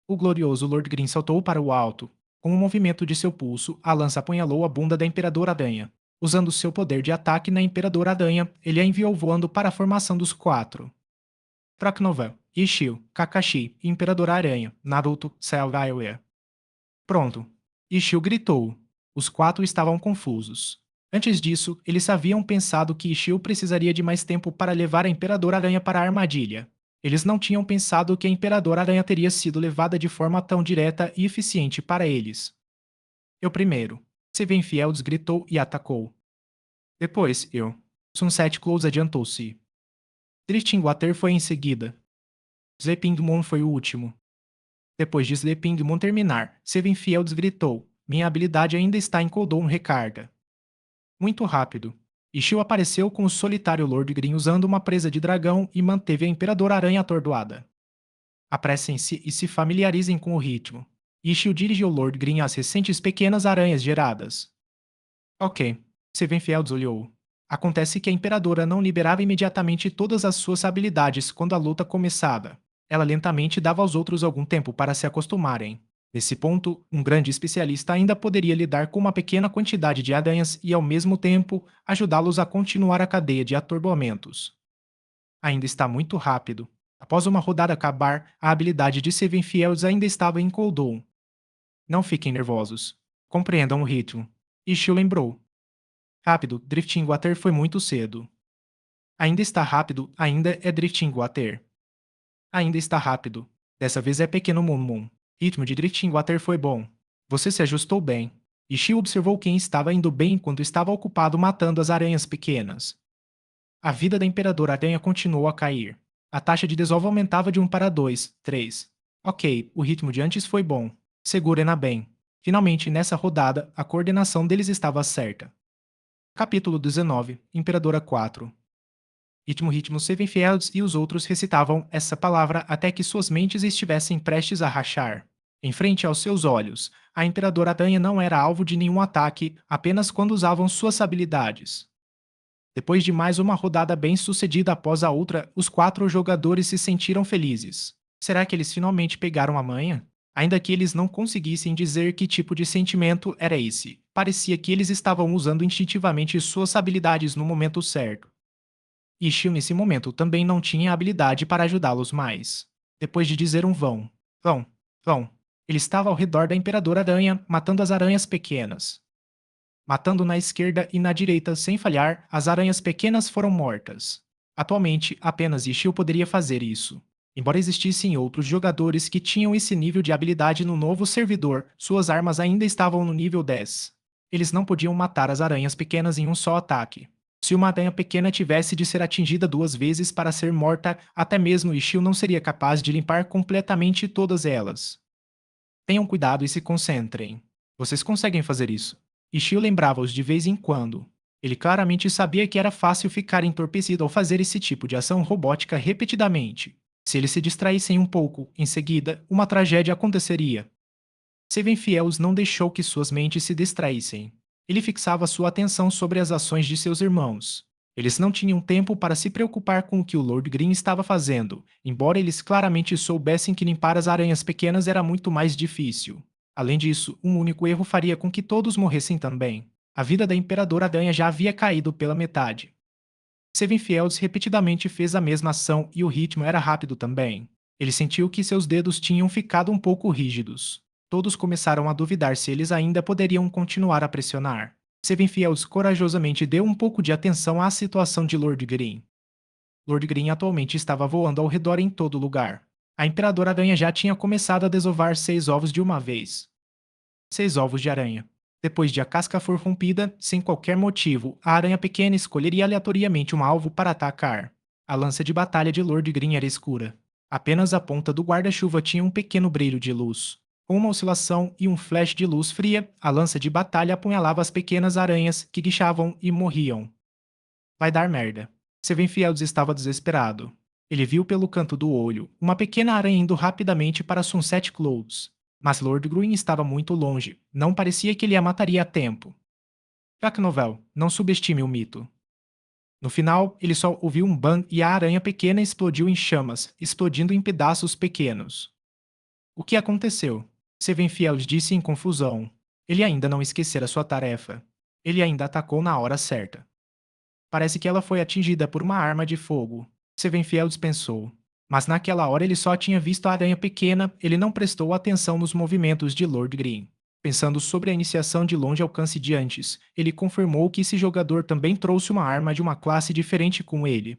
O glorioso Lord Green saltou para o alto. Com um movimento de seu pulso, a lança apunhalou a bunda da Imperadora Aranha. Usando seu poder de ataque na Imperadora Aranha, ele a enviou voando para a formação dos 4. Tracknovel, Ishio, Kakashi e Imperadora Aranha, Naruto, Cell. Pronto. Ishio gritou. Os 4 estavam confusos. Antes disso, eles haviam pensado que Ishio precisaria de mais tempo para levar a Imperadora Aranha para a armadilha. Eles não tinham pensado que a Imperadora Aranha teria sido levada de forma tão direta e eficiente para eles. Eu primeiro. Sevenfields gritou e atacou. Depois, eu. Sunset Close adiantou-se. Drifting Water foi em seguida. Sleeping Moon foi o último. Depois de Sleeping Moon terminar, Sevenfields gritou. Minha habilidade ainda está em cooldown recarga. Muito rápido. Ishio apareceu com o solitário Lord Green usando uma presa de dragão e manteve a Imperadora Aranha atordoada. Apressem-se e se familiarizem com o ritmo. Ishio dirigiu Lord Green às recentes pequenas aranhas geradas. Ok. Sevenfields olhou. Acontece que a Imperadora não liberava imediatamente todas as suas habilidades quando a luta começava. Ela lentamente dava aos outros algum tempo para se acostumarem. Nesse ponto, um grande especialista ainda poderia lidar com uma pequena quantidade de aranhas e, ao mesmo tempo, ajudá-los a continuar a cadeia de atordoamentos. Ainda está muito rápido. Após uma rodada acabar, a habilidade de Sevenfields ainda estava em cooldown. Não fiquem nervosos. Compreendam o ritmo. Ishio lembrou. Rápido, Drifting Water foi muito cedo. Ainda está rápido, ainda é Drifting Water. Ainda está rápido. Dessa vez é pequeno Moon Moon. Ritmo de Drifting Water foi bom. Você se ajustou bem. Ishii observou quem estava indo bem enquanto estava ocupado matando as aranhas pequenas. A vida da Imperadora Aranha continuou a cair. A taxa de desovo aumentava de 1 para 2, 3. Ok, o ritmo de antes foi bom. Segurem-na bem. Finalmente, nessa rodada, a coordenação deles estava certa. Capítulo 19, Imperadora 4. Ritmo Sevenfields e os outros recitavam essa palavra até que suas mentes estivessem prestes a rachar. Em frente aos seus olhos, a Imperadora Aranha não era alvo de nenhum ataque apenas quando usavam suas habilidades. Depois de mais uma rodada bem sucedida após a outra, os 4 jogadores se sentiram felizes. Será que eles finalmente pegaram a manha? Ainda que eles não conseguissem dizer que tipo de sentimento era esse, parecia que eles estavam usando instintivamente suas habilidades no momento certo. Ishio nesse momento também não tinha habilidade para ajudá-los mais. Depois de dizer um vão, vão, ele estava ao redor da Imperadora Aranha, matando as aranhas pequenas. Matando na esquerda e na direita sem falhar, as aranhas pequenas foram mortas. Atualmente, apenas Ishio poderia fazer isso. Embora existissem outros jogadores que tinham esse nível de habilidade no novo servidor, suas armas ainda estavam no nível 10. Eles não podiam matar as aranhas pequenas em um só ataque. Se uma aranha pequena tivesse de ser atingida 2 vezes para ser morta, até mesmo Ishio não seria capaz de limpar completamente todas elas. Tenham cuidado e se concentrem. Vocês conseguem fazer isso. Ishio lembrava-os de vez em quando. Ele claramente sabia que era fácil ficar entorpecido ao fazer esse tipo de ação robótica repetidamente. Se eles se distraíssem um pouco, em seguida, uma tragédia aconteceria. Seven Fields não deixou que suas mentes se distraíssem. Ele fixava sua atenção sobre as ações de seus irmãos. Eles não tinham tempo para se preocupar com o que o Lord Green estava fazendo, embora eles claramente soubessem que limpar as aranhas pequenas era muito mais difícil. Além disso, um único erro faria com que todos morressem também. A vida da Imperadora Aranha já havia caído pela metade. Seven Fields repetidamente fez a mesma ação e o ritmo era rápido também. Ele sentiu que seus dedos tinham ficado um pouco rígidos. Todos começaram a duvidar se eles ainda poderiam continuar a pressionar. Seven Fields corajosamente deu um pouco de atenção à situação de Lord Green. Lord Green atualmente estava voando ao redor em todo lugar. A Imperadora Aranha já tinha começado a desovar 6 ovos de uma vez. 6 ovos de aranha. Depois de a casca for rompida, sem qualquer motivo, a aranha pequena escolheria aleatoriamente um alvo para atacar. A lança de batalha de Lord Green era escura. Apenas a ponta do guarda-chuva tinha um pequeno brilho de luz. Com uma oscilação e um flash de luz fria, a lança de batalha apunhalava as pequenas aranhas que guinchavam e morriam. Vai dar merda. Seven Fields estava desesperado. Ele viu pelo canto do olho uma pequena aranha indo rapidamente para Sunset Close. Mas Lord Green estava muito longe. Não parecia que ele a mataria a tempo. Jack Novel, não subestime o mito. No final, ele só ouviu um bang e a aranha pequena explodiu em chamas, explodindo em pedaços pequenos. O que aconteceu? Seven Fields disse em confusão. Ele ainda não esquecera sua tarefa. Ele ainda atacou na hora certa. Parece que ela foi atingida por uma arma de fogo. Seven Fields pensou. Mas naquela hora ele só tinha visto a aranha pequena, ele não prestou atenção nos movimentos de Lord Green. Pensando sobre a iniciação de longe alcance de antes, ele confirmou que esse jogador também trouxe uma arma de uma classe diferente com ele.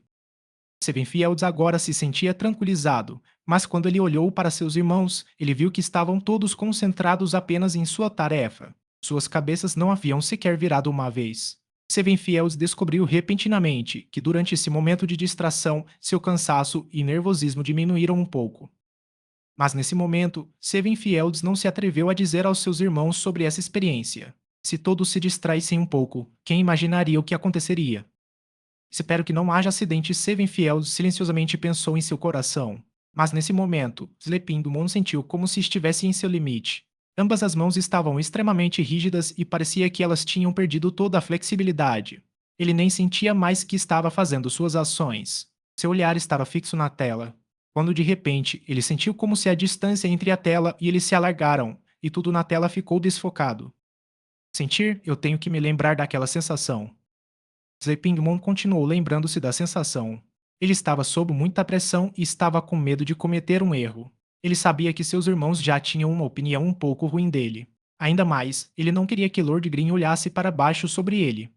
Seven Fields agora se sentia tranquilizado, mas quando ele olhou para seus irmãos, ele viu que estavam todos concentrados apenas em sua tarefa. Suas cabeças não haviam sequer virado uma vez. Seven Fields descobriu repentinamente que durante esse momento de distração, seu cansaço e nervosismo diminuíram um pouco. Mas nesse momento, Seven Fields não se atreveu a dizer aos seus irmãos sobre essa experiência. Se todos se distraíssem um pouco, quem imaginaria o que aconteceria? Espero que não haja acidente. Seven Fields silenciosamente pensou em seu coração. Mas nesse momento, Slepindumon sentiu como se estivesse em seu limite. Ambas as mãos estavam extremamente rígidas e parecia que elas tinham perdido toda a flexibilidade. Ele nem sentia mais que estava fazendo suas ações. Seu olhar estava fixo na tela. Quando de repente, ele sentiu como se a distância entre a tela e ele se alargaram, e tudo na tela ficou desfocado. Sentir, eu tenho que me lembrar daquela sensação. Zepingmon continuou lembrando-se da sensação. Ele estava sob muita pressão e estava com medo de cometer um erro. Ele sabia que seus irmãos já tinham uma opinião um pouco ruim dele. Ainda mais, ele não queria que Lord Green olhasse para baixo sobre ele.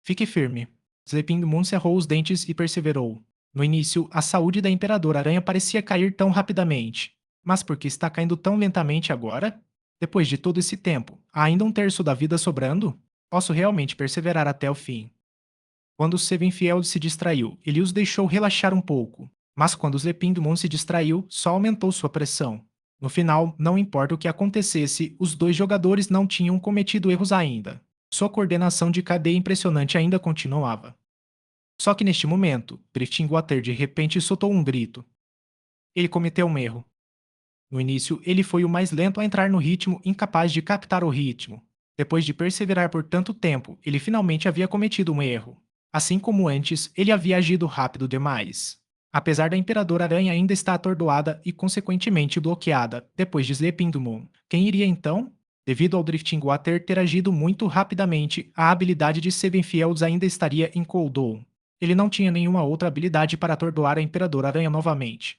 Fique firme. Zepingmon cerrou os dentes e perseverou. No início, a saúde da Imperadora Aranha parecia cair tão rapidamente. Mas por que está caindo tão lentamente agora? Depois de todo esse tempo, há ainda um terço da vida sobrando? Posso realmente perseverar até o fim. Quando Sevenfield se distraiu, ele os deixou relaxar um pouco. Mas quando Zepingmon se distraiu, só aumentou sua pressão. No final, não importa o que acontecesse, os dois jogadores não tinham cometido erros ainda. Sua coordenação de cadeia impressionante ainda continuava. Só que neste momento, Driftingwater de repente soltou um grito. Ele cometeu um erro. No início, ele foi o mais lento a entrar no ritmo, incapaz de captar o ritmo. Depois de perseverar por tanto tempo, ele finalmente havia cometido um erro. Assim como antes, ele havia agido rápido demais. Apesar da Imperadora Aranha ainda estar atordoada e consequentemente bloqueada depois de Sleeping Moon, quem iria então? Devido ao Drifting Water ter agido muito rapidamente, a habilidade de Sevenfields ainda estaria em cooldown. Ele não tinha nenhuma outra habilidade para atordoar a Imperadora Aranha novamente.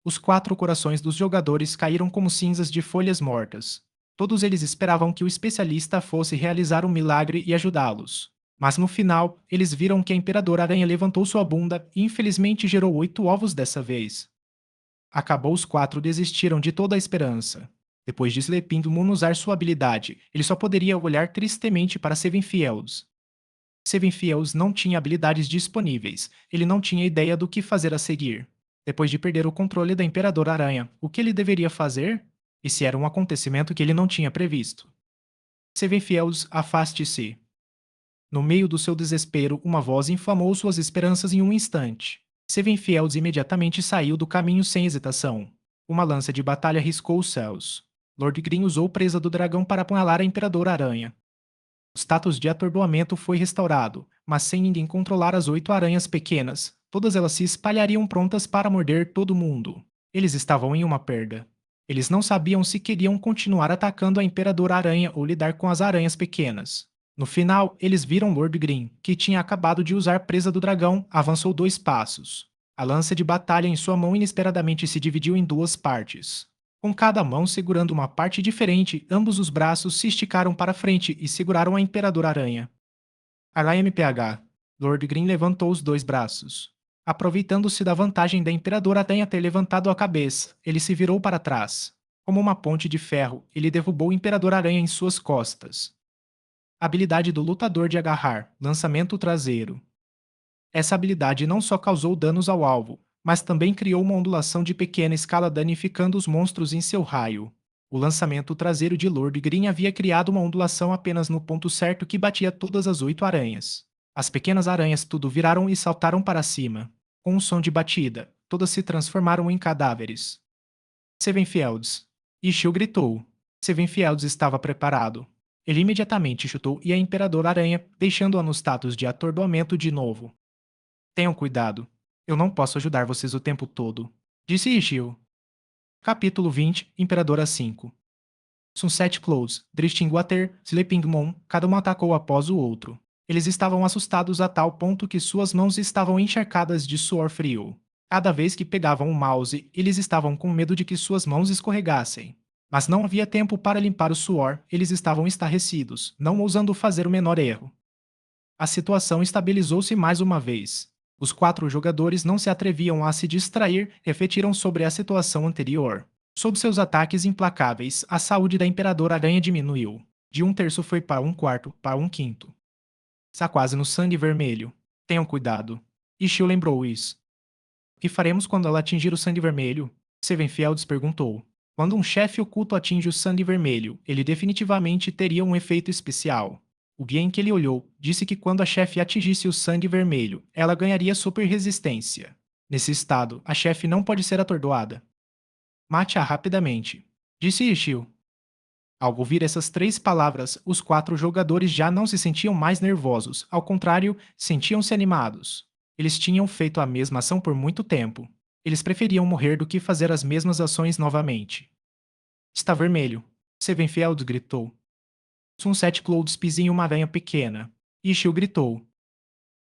Os quatro corações dos jogadores caíram como cinzas de folhas mortas. Todos eles esperavam que o especialista fosse realizar um milagre e ajudá-los. Mas no final, eles viram que a Imperadora Aranha levantou sua bunda e infelizmente gerou 8 ovos dessa vez. Acabou, os quatro desistiram de toda a esperança. Depois de Sleeping Moon usar sua habilidade, ele só poderia olhar tristemente para Sevenfields. Sevenfields não tinha habilidades disponíveis, ele não tinha ideia do que fazer a seguir. Depois de perder o controle da Imperadora Aranha, o que ele deveria fazer? E se era um acontecimento que ele não tinha previsto? Sevenfields, afaste-se. No meio do seu desespero, uma voz inflamou suas esperanças em um instante. Sevenfields imediatamente saiu do caminho sem hesitação. Uma lança de batalha riscou os céus. Lord Green usou presa do dragão para apunhalar a Imperadora Aranha. O status de atordoamento foi restaurado, mas sem ninguém controlar as 8 aranhas pequenas. Todas elas se espalhariam prontas para morder todo mundo. Eles estavam em uma perda. Eles não sabiam se queriam continuar atacando a Imperadora Aranha ou lidar com as aranhas pequenas. No final, eles viram Lord Green, que tinha acabado de usar presa do dragão, avançou 2 passos. A lança de batalha em sua mão inesperadamente se dividiu em 2 partes. Com cada mão segurando uma parte diferente, ambos os braços se esticaram para frente e seguraram a Imperadora Aranha. HMPH. Lord Green levantou os 2 braços. Aproveitando-se da vantagem da Imperadora Aranha ter levantado a cabeça, ele se virou para trás. Como uma ponte de ferro, ele derrubou o Imperador Aranha em suas costas. Habilidade do lutador de agarrar, lançamento traseiro. Essa habilidade não só causou danos ao alvo, mas também criou uma ondulação de pequena escala danificando os monstros em seu raio. O lançamento traseiro de Lord Green havia criado uma ondulação apenas no ponto certo que batia todas as 8 aranhas. As pequenas aranhas tudo viraram e saltaram para cima. Com um som de batida, todas se transformaram em cadáveres. Sevenfields. Ishio gritou. Sevenfields estava preparado. Ele imediatamente chutou e a Imperadora Aranha, deixando-a no status de atordoamento de novo. Tenham cuidado. Eu não posso ajudar vocês o tempo todo, disse Ishio. Capítulo 20, Imperadora 5. Sunset Close, Drifting Water, Sleeping Moon, cada um atacou após o outro. Eles estavam assustados a tal ponto que suas mãos estavam encharcadas de suor frio. Cada vez que pegavam o mouse, eles estavam com medo de que suas mãos escorregassem. Mas não havia tempo para limpar o suor, eles estavam estarrecidos, não ousando fazer o menor erro. A situação estabilizou-se mais uma vez. Os 4 jogadores não se atreviam a se distrair, refletiram sobre a situação anterior. Sob seus ataques implacáveis, a saúde da Imperadora Aranha diminuiu. De 1/3 foi para 1/4, para 1/5. Está quase no sangue vermelho. Tenham cuidado. Ishio lembrou isso. O que faremos quando ela atingir o sangue vermelho? Sevenfields perguntou. Quando um chefe oculto atinge o sangue vermelho, ele definitivamente teria um efeito especial. O guia em que ele olhou disse que quando a chefe atingisse o sangue vermelho, ela ganharia super resistência. Nesse estado, a chefe não pode ser atordoada. Mate-a rapidamente, disse Ishio. Ao ouvir essas 3 palavras, os 4 jogadores já não se sentiam mais nervosos, ao contrário, sentiam-se animados. Eles tinham feito a mesma ação por muito tempo. Eles preferiam morrer do que fazer as mesmas ações novamente. Está vermelho, Sevenfield gritou. Sunset Clouds pisa em uma aranha pequena. Ishio gritou.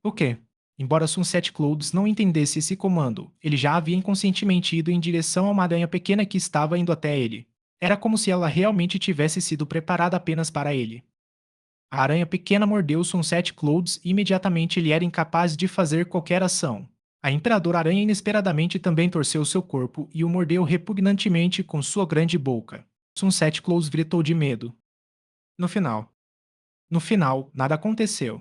O quê? Embora Sunset Clouds não entendesse esse comando, ele já havia inconscientemente ido em direção a uma aranha pequena que estava indo até ele. Era como se ela realmente tivesse sido preparada apenas para ele. A aranha pequena mordeu Sunset Clouds e imediatamente ele era incapaz de fazer qualquer ação. A A Imperadora Aranha inesperadamente também torceu seu corpo e o mordeu repugnantemente com sua grande boca. Sunset Close gritou de medo. No final. No final, nada aconteceu.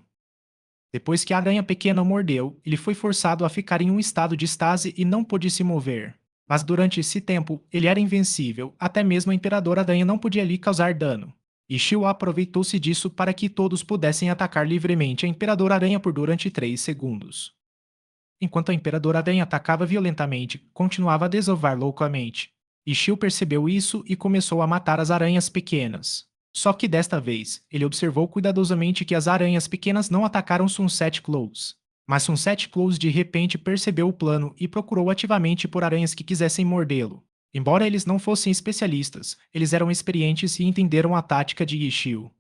Depois que a aranha pequena o mordeu, ele foi forçado a ficar em um estado de estase e não pôde se mover. Mas durante esse tempo, ele era invencível, até mesmo a Imperadora Aranha não podia lhe causar dano. E Shio aproveitou-se disso para que todos pudessem atacar livremente a Imperadora Aranha por durante 3 segundos. Enquanto a Imperadora Aranha atacava violentamente, continuava a desovar loucamente. Ishio percebeu isso e começou a matar as aranhas pequenas. Só que desta vez, ele observou cuidadosamente que as aranhas pequenas não atacaram Sunset Close. Mas Sunset Close de repente percebeu o plano e procurou ativamente por aranhas que quisessem mordê-lo. Embora eles não fossem especialistas, eles eram experientes e entenderam a tática de Ishio.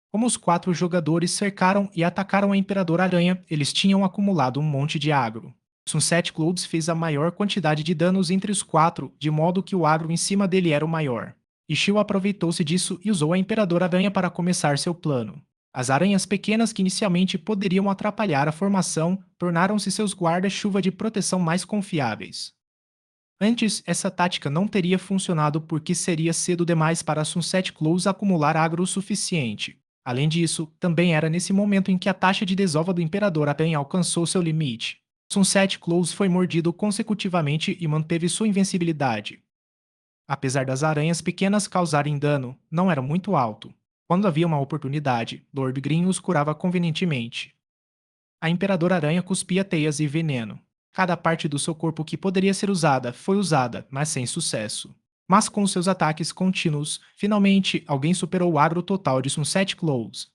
Como os 4 jogadores cercaram e atacaram a Imperadora Aranha, eles tinham acumulado um monte de agro. Sunset Clouds fez a maior quantidade de danos entre os 4, de modo que o agro em cima dele era o maior. Ishio aproveitou-se disso e usou a Imperadora Aranha para começar seu plano. As aranhas pequenas que inicialmente poderiam atrapalhar a formação tornaram-se seus guarda-chuva de proteção mais confiáveis. Antes, essa tática não teria funcionado porque seria cedo demais para Sunset Close acumular agro o suficiente. Além disso, também era nesse momento em que a taxa de desova do Imperador Aranha alcançou seu limite. Sunset Close foi mordido consecutivamente e manteve sua invencibilidade. Apesar das aranhas pequenas causarem dano, não era muito alto. Quando havia uma oportunidade, Lord Green os curava convenientemente. A Imperadora Aranha cuspia teias e veneno. Cada parte do seu corpo que poderia ser usada foi usada, mas sem sucesso. Mas com seus ataques contínuos, finalmente alguém superou o agro total de Sunset Close.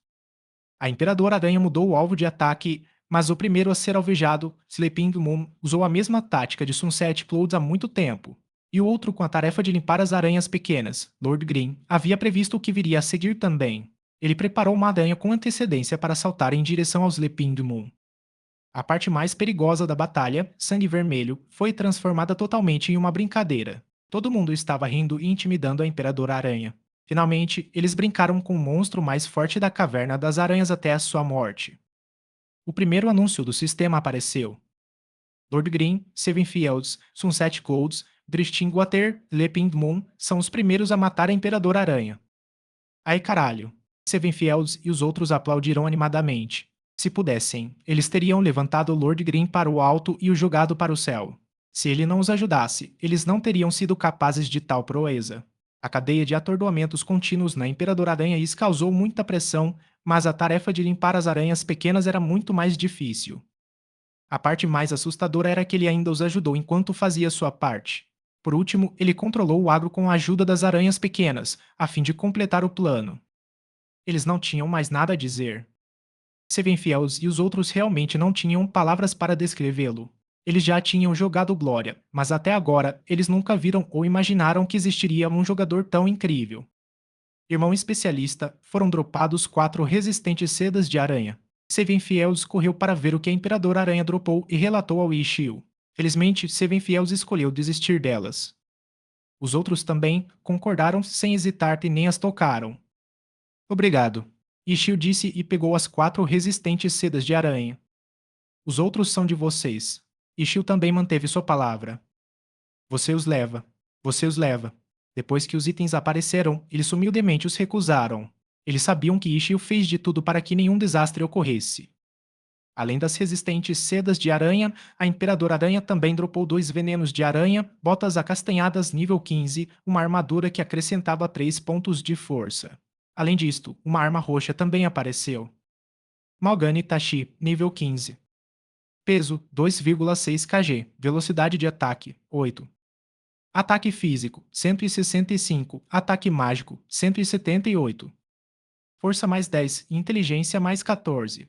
A Imperadora Aranha mudou o alvo de ataque, mas o primeiro a ser alvejado, Sleeping Moon, usou a mesma tática de Sunset Close há muito tempo. E o outro com a tarefa de limpar as aranhas pequenas, Lord Green, havia previsto o que viria a seguir também. Ele preparou uma aranha com antecedência para saltar em direção ao Sleeping Moon. A parte mais perigosa da batalha, Sangue Vermelho, foi transformada totalmente em uma brincadeira. Todo mundo estava rindo e intimidando a Imperadora Aranha. Finalmente, eles brincaram com o monstro mais forte da Caverna das Aranhas até a sua morte. O primeiro anúncio do sistema apareceu. Lord Green, Seven Fields, Sunset Clouds, Driftingwater e Leaping Moon são os primeiros a matar a Imperadora Aranha. Ai caralho! Seven Fields e os outros aplaudiram animadamente. Se pudessem, eles teriam levantado Lord Green para o alto e o jogado para o céu. Se ele não os ajudasse, eles não teriam sido capazes de tal proeza. A cadeia de atordoamentos contínuos na Imperadora Aranha lhes causou muita pressão, mas a tarefa de limpar as aranhas pequenas era muito mais difícil. A parte mais assustadora era que ele ainda os ajudou enquanto fazia sua parte. Por último, ele controlou o agro com a ajuda das aranhas pequenas, a fim de completar o plano. Eles não tinham mais nada a dizer. Seven Fields e os outros realmente não tinham palavras para descrevê-lo. Eles já tinham jogado Glória, mas até agora eles nunca viram ou imaginaram que existiria um jogador tão incrível. Irmão especialista, foram dropados 4 resistentes sedas de aranha. Seven Fields correu para ver o que a Imperadora Aranha dropou e relatou ao Ishio. Felizmente, Seven Fields escolheu desistir delas. Os outros também concordaram sem hesitar e nem as tocaram. Obrigado. Ishio disse e pegou as 4 resistentes sedas de aranha. Os outros são de vocês. Ishio também manteve sua palavra. Você os leva. Você os leva. Depois que os itens apareceram, eles humildemente os recusaram. Eles sabiam que Ishio fez de tudo para que nenhum desastre ocorresse. Além das resistentes sedas de aranha, a Imperadora Aranha também dropou 2 venenos de aranha, botas acastanhadas nível 15, uma armadura que acrescentava 3 pontos de força. Além disto, uma arma roxa também apareceu. Malgani Tashi, nível 15. Peso 2,6 kg, velocidade de ataque 8. Ataque físico 165, ataque mágico 178. Força mais 10 e inteligência mais 14.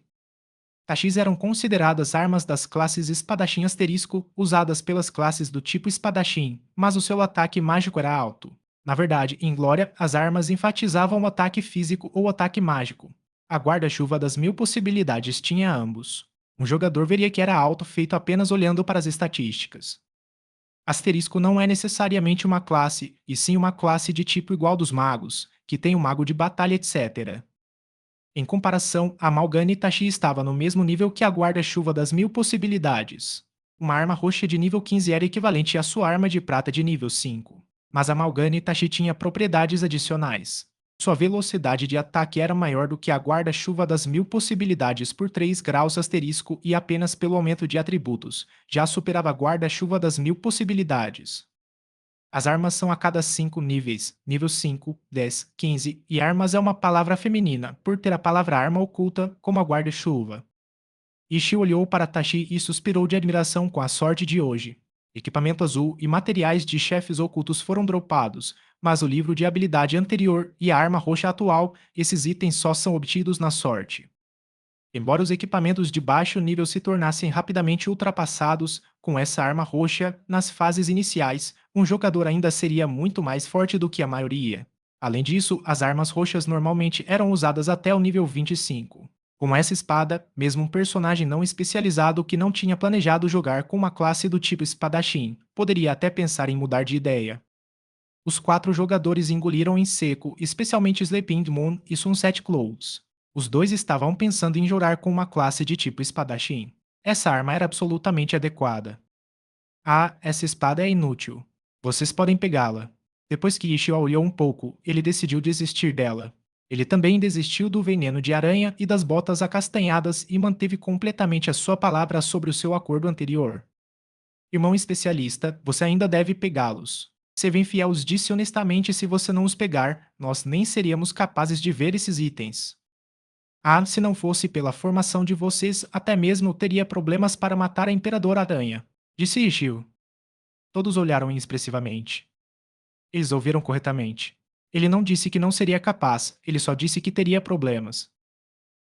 Tachis eram consideradas armas das classes espadachim asterisco usadas pelas classes do tipo espadachim, mas o seu ataque mágico era alto. Na verdade, em Glória, as armas enfatizavam o ataque físico ou ataque mágico. A guarda-chuva das 1000 possibilidades tinha ambos. Um jogador veria que era alto feito apenas olhando para as estatísticas. Asterisco não é necessariamente uma classe, e sim uma classe de tipo igual dos magos, que tem o mago de batalha, etc. Em comparação, a Malgani Tashi estava no mesmo nível que a guarda-chuva das 1000 possibilidades. Uma arma roxa de nível 15 era equivalente à sua arma de prata de nível 5. Mas a Malgani Tachi tinha propriedades adicionais. Sua velocidade de ataque era maior do que a guarda-chuva das 1000 possibilidades por 3 graus asterisco e apenas pelo aumento de atributos. Já superava a guarda-chuva das 1000 possibilidades. As armas são a cada 5 níveis, nível 5, 10, 15, e armas é uma palavra feminina, por ter a palavra arma oculta como a guarda-chuva. Ishi olhou para Tashi e suspirou de admiração com a sorte de hoje. Equipamento azul e materiais de chefes ocultos foram dropados, mas o livro de habilidade anterior e a arma roxa atual, esses itens só são obtidos na sorte. Embora os equipamentos de baixo nível se tornassem rapidamente ultrapassados com essa arma roxa nas fases iniciais, um jogador ainda seria muito mais forte do que a maioria. Além disso, as armas roxas normalmente eram usadas até o nível 25. Com essa espada, mesmo um personagem não especializado que não tinha planejado jogar com uma classe do tipo espadachim poderia até pensar em mudar de ideia. Os 4 jogadores engoliram em seco, especialmente Sleeping Moon e Sunset Clothes. Os dois estavam pensando em jogar com uma classe de tipo espadachim. Essa arma era absolutamente adequada. Ah, essa espada é inútil. Vocês podem pegá-la. Depois que Ishio olhou um pouco, ele decidiu desistir dela. Ele também desistiu do veneno de aranha e das botas acastanhadas e manteve completamente a sua palavra sobre o seu acordo anterior. Irmão especialista, você ainda deve pegá-los. Sevenfiel os disse honestamente: se você não os pegar, nós nem seríamos capazes de ver esses itens. Ah, se não fosse pela formação de vocês, até mesmo teria problemas para matar a Imperadora Aranha, disse Ishio. Todos olharam inexpressivamente. Eles ouviram corretamente. Ele não disse que não seria capaz, ele só disse que teria problemas.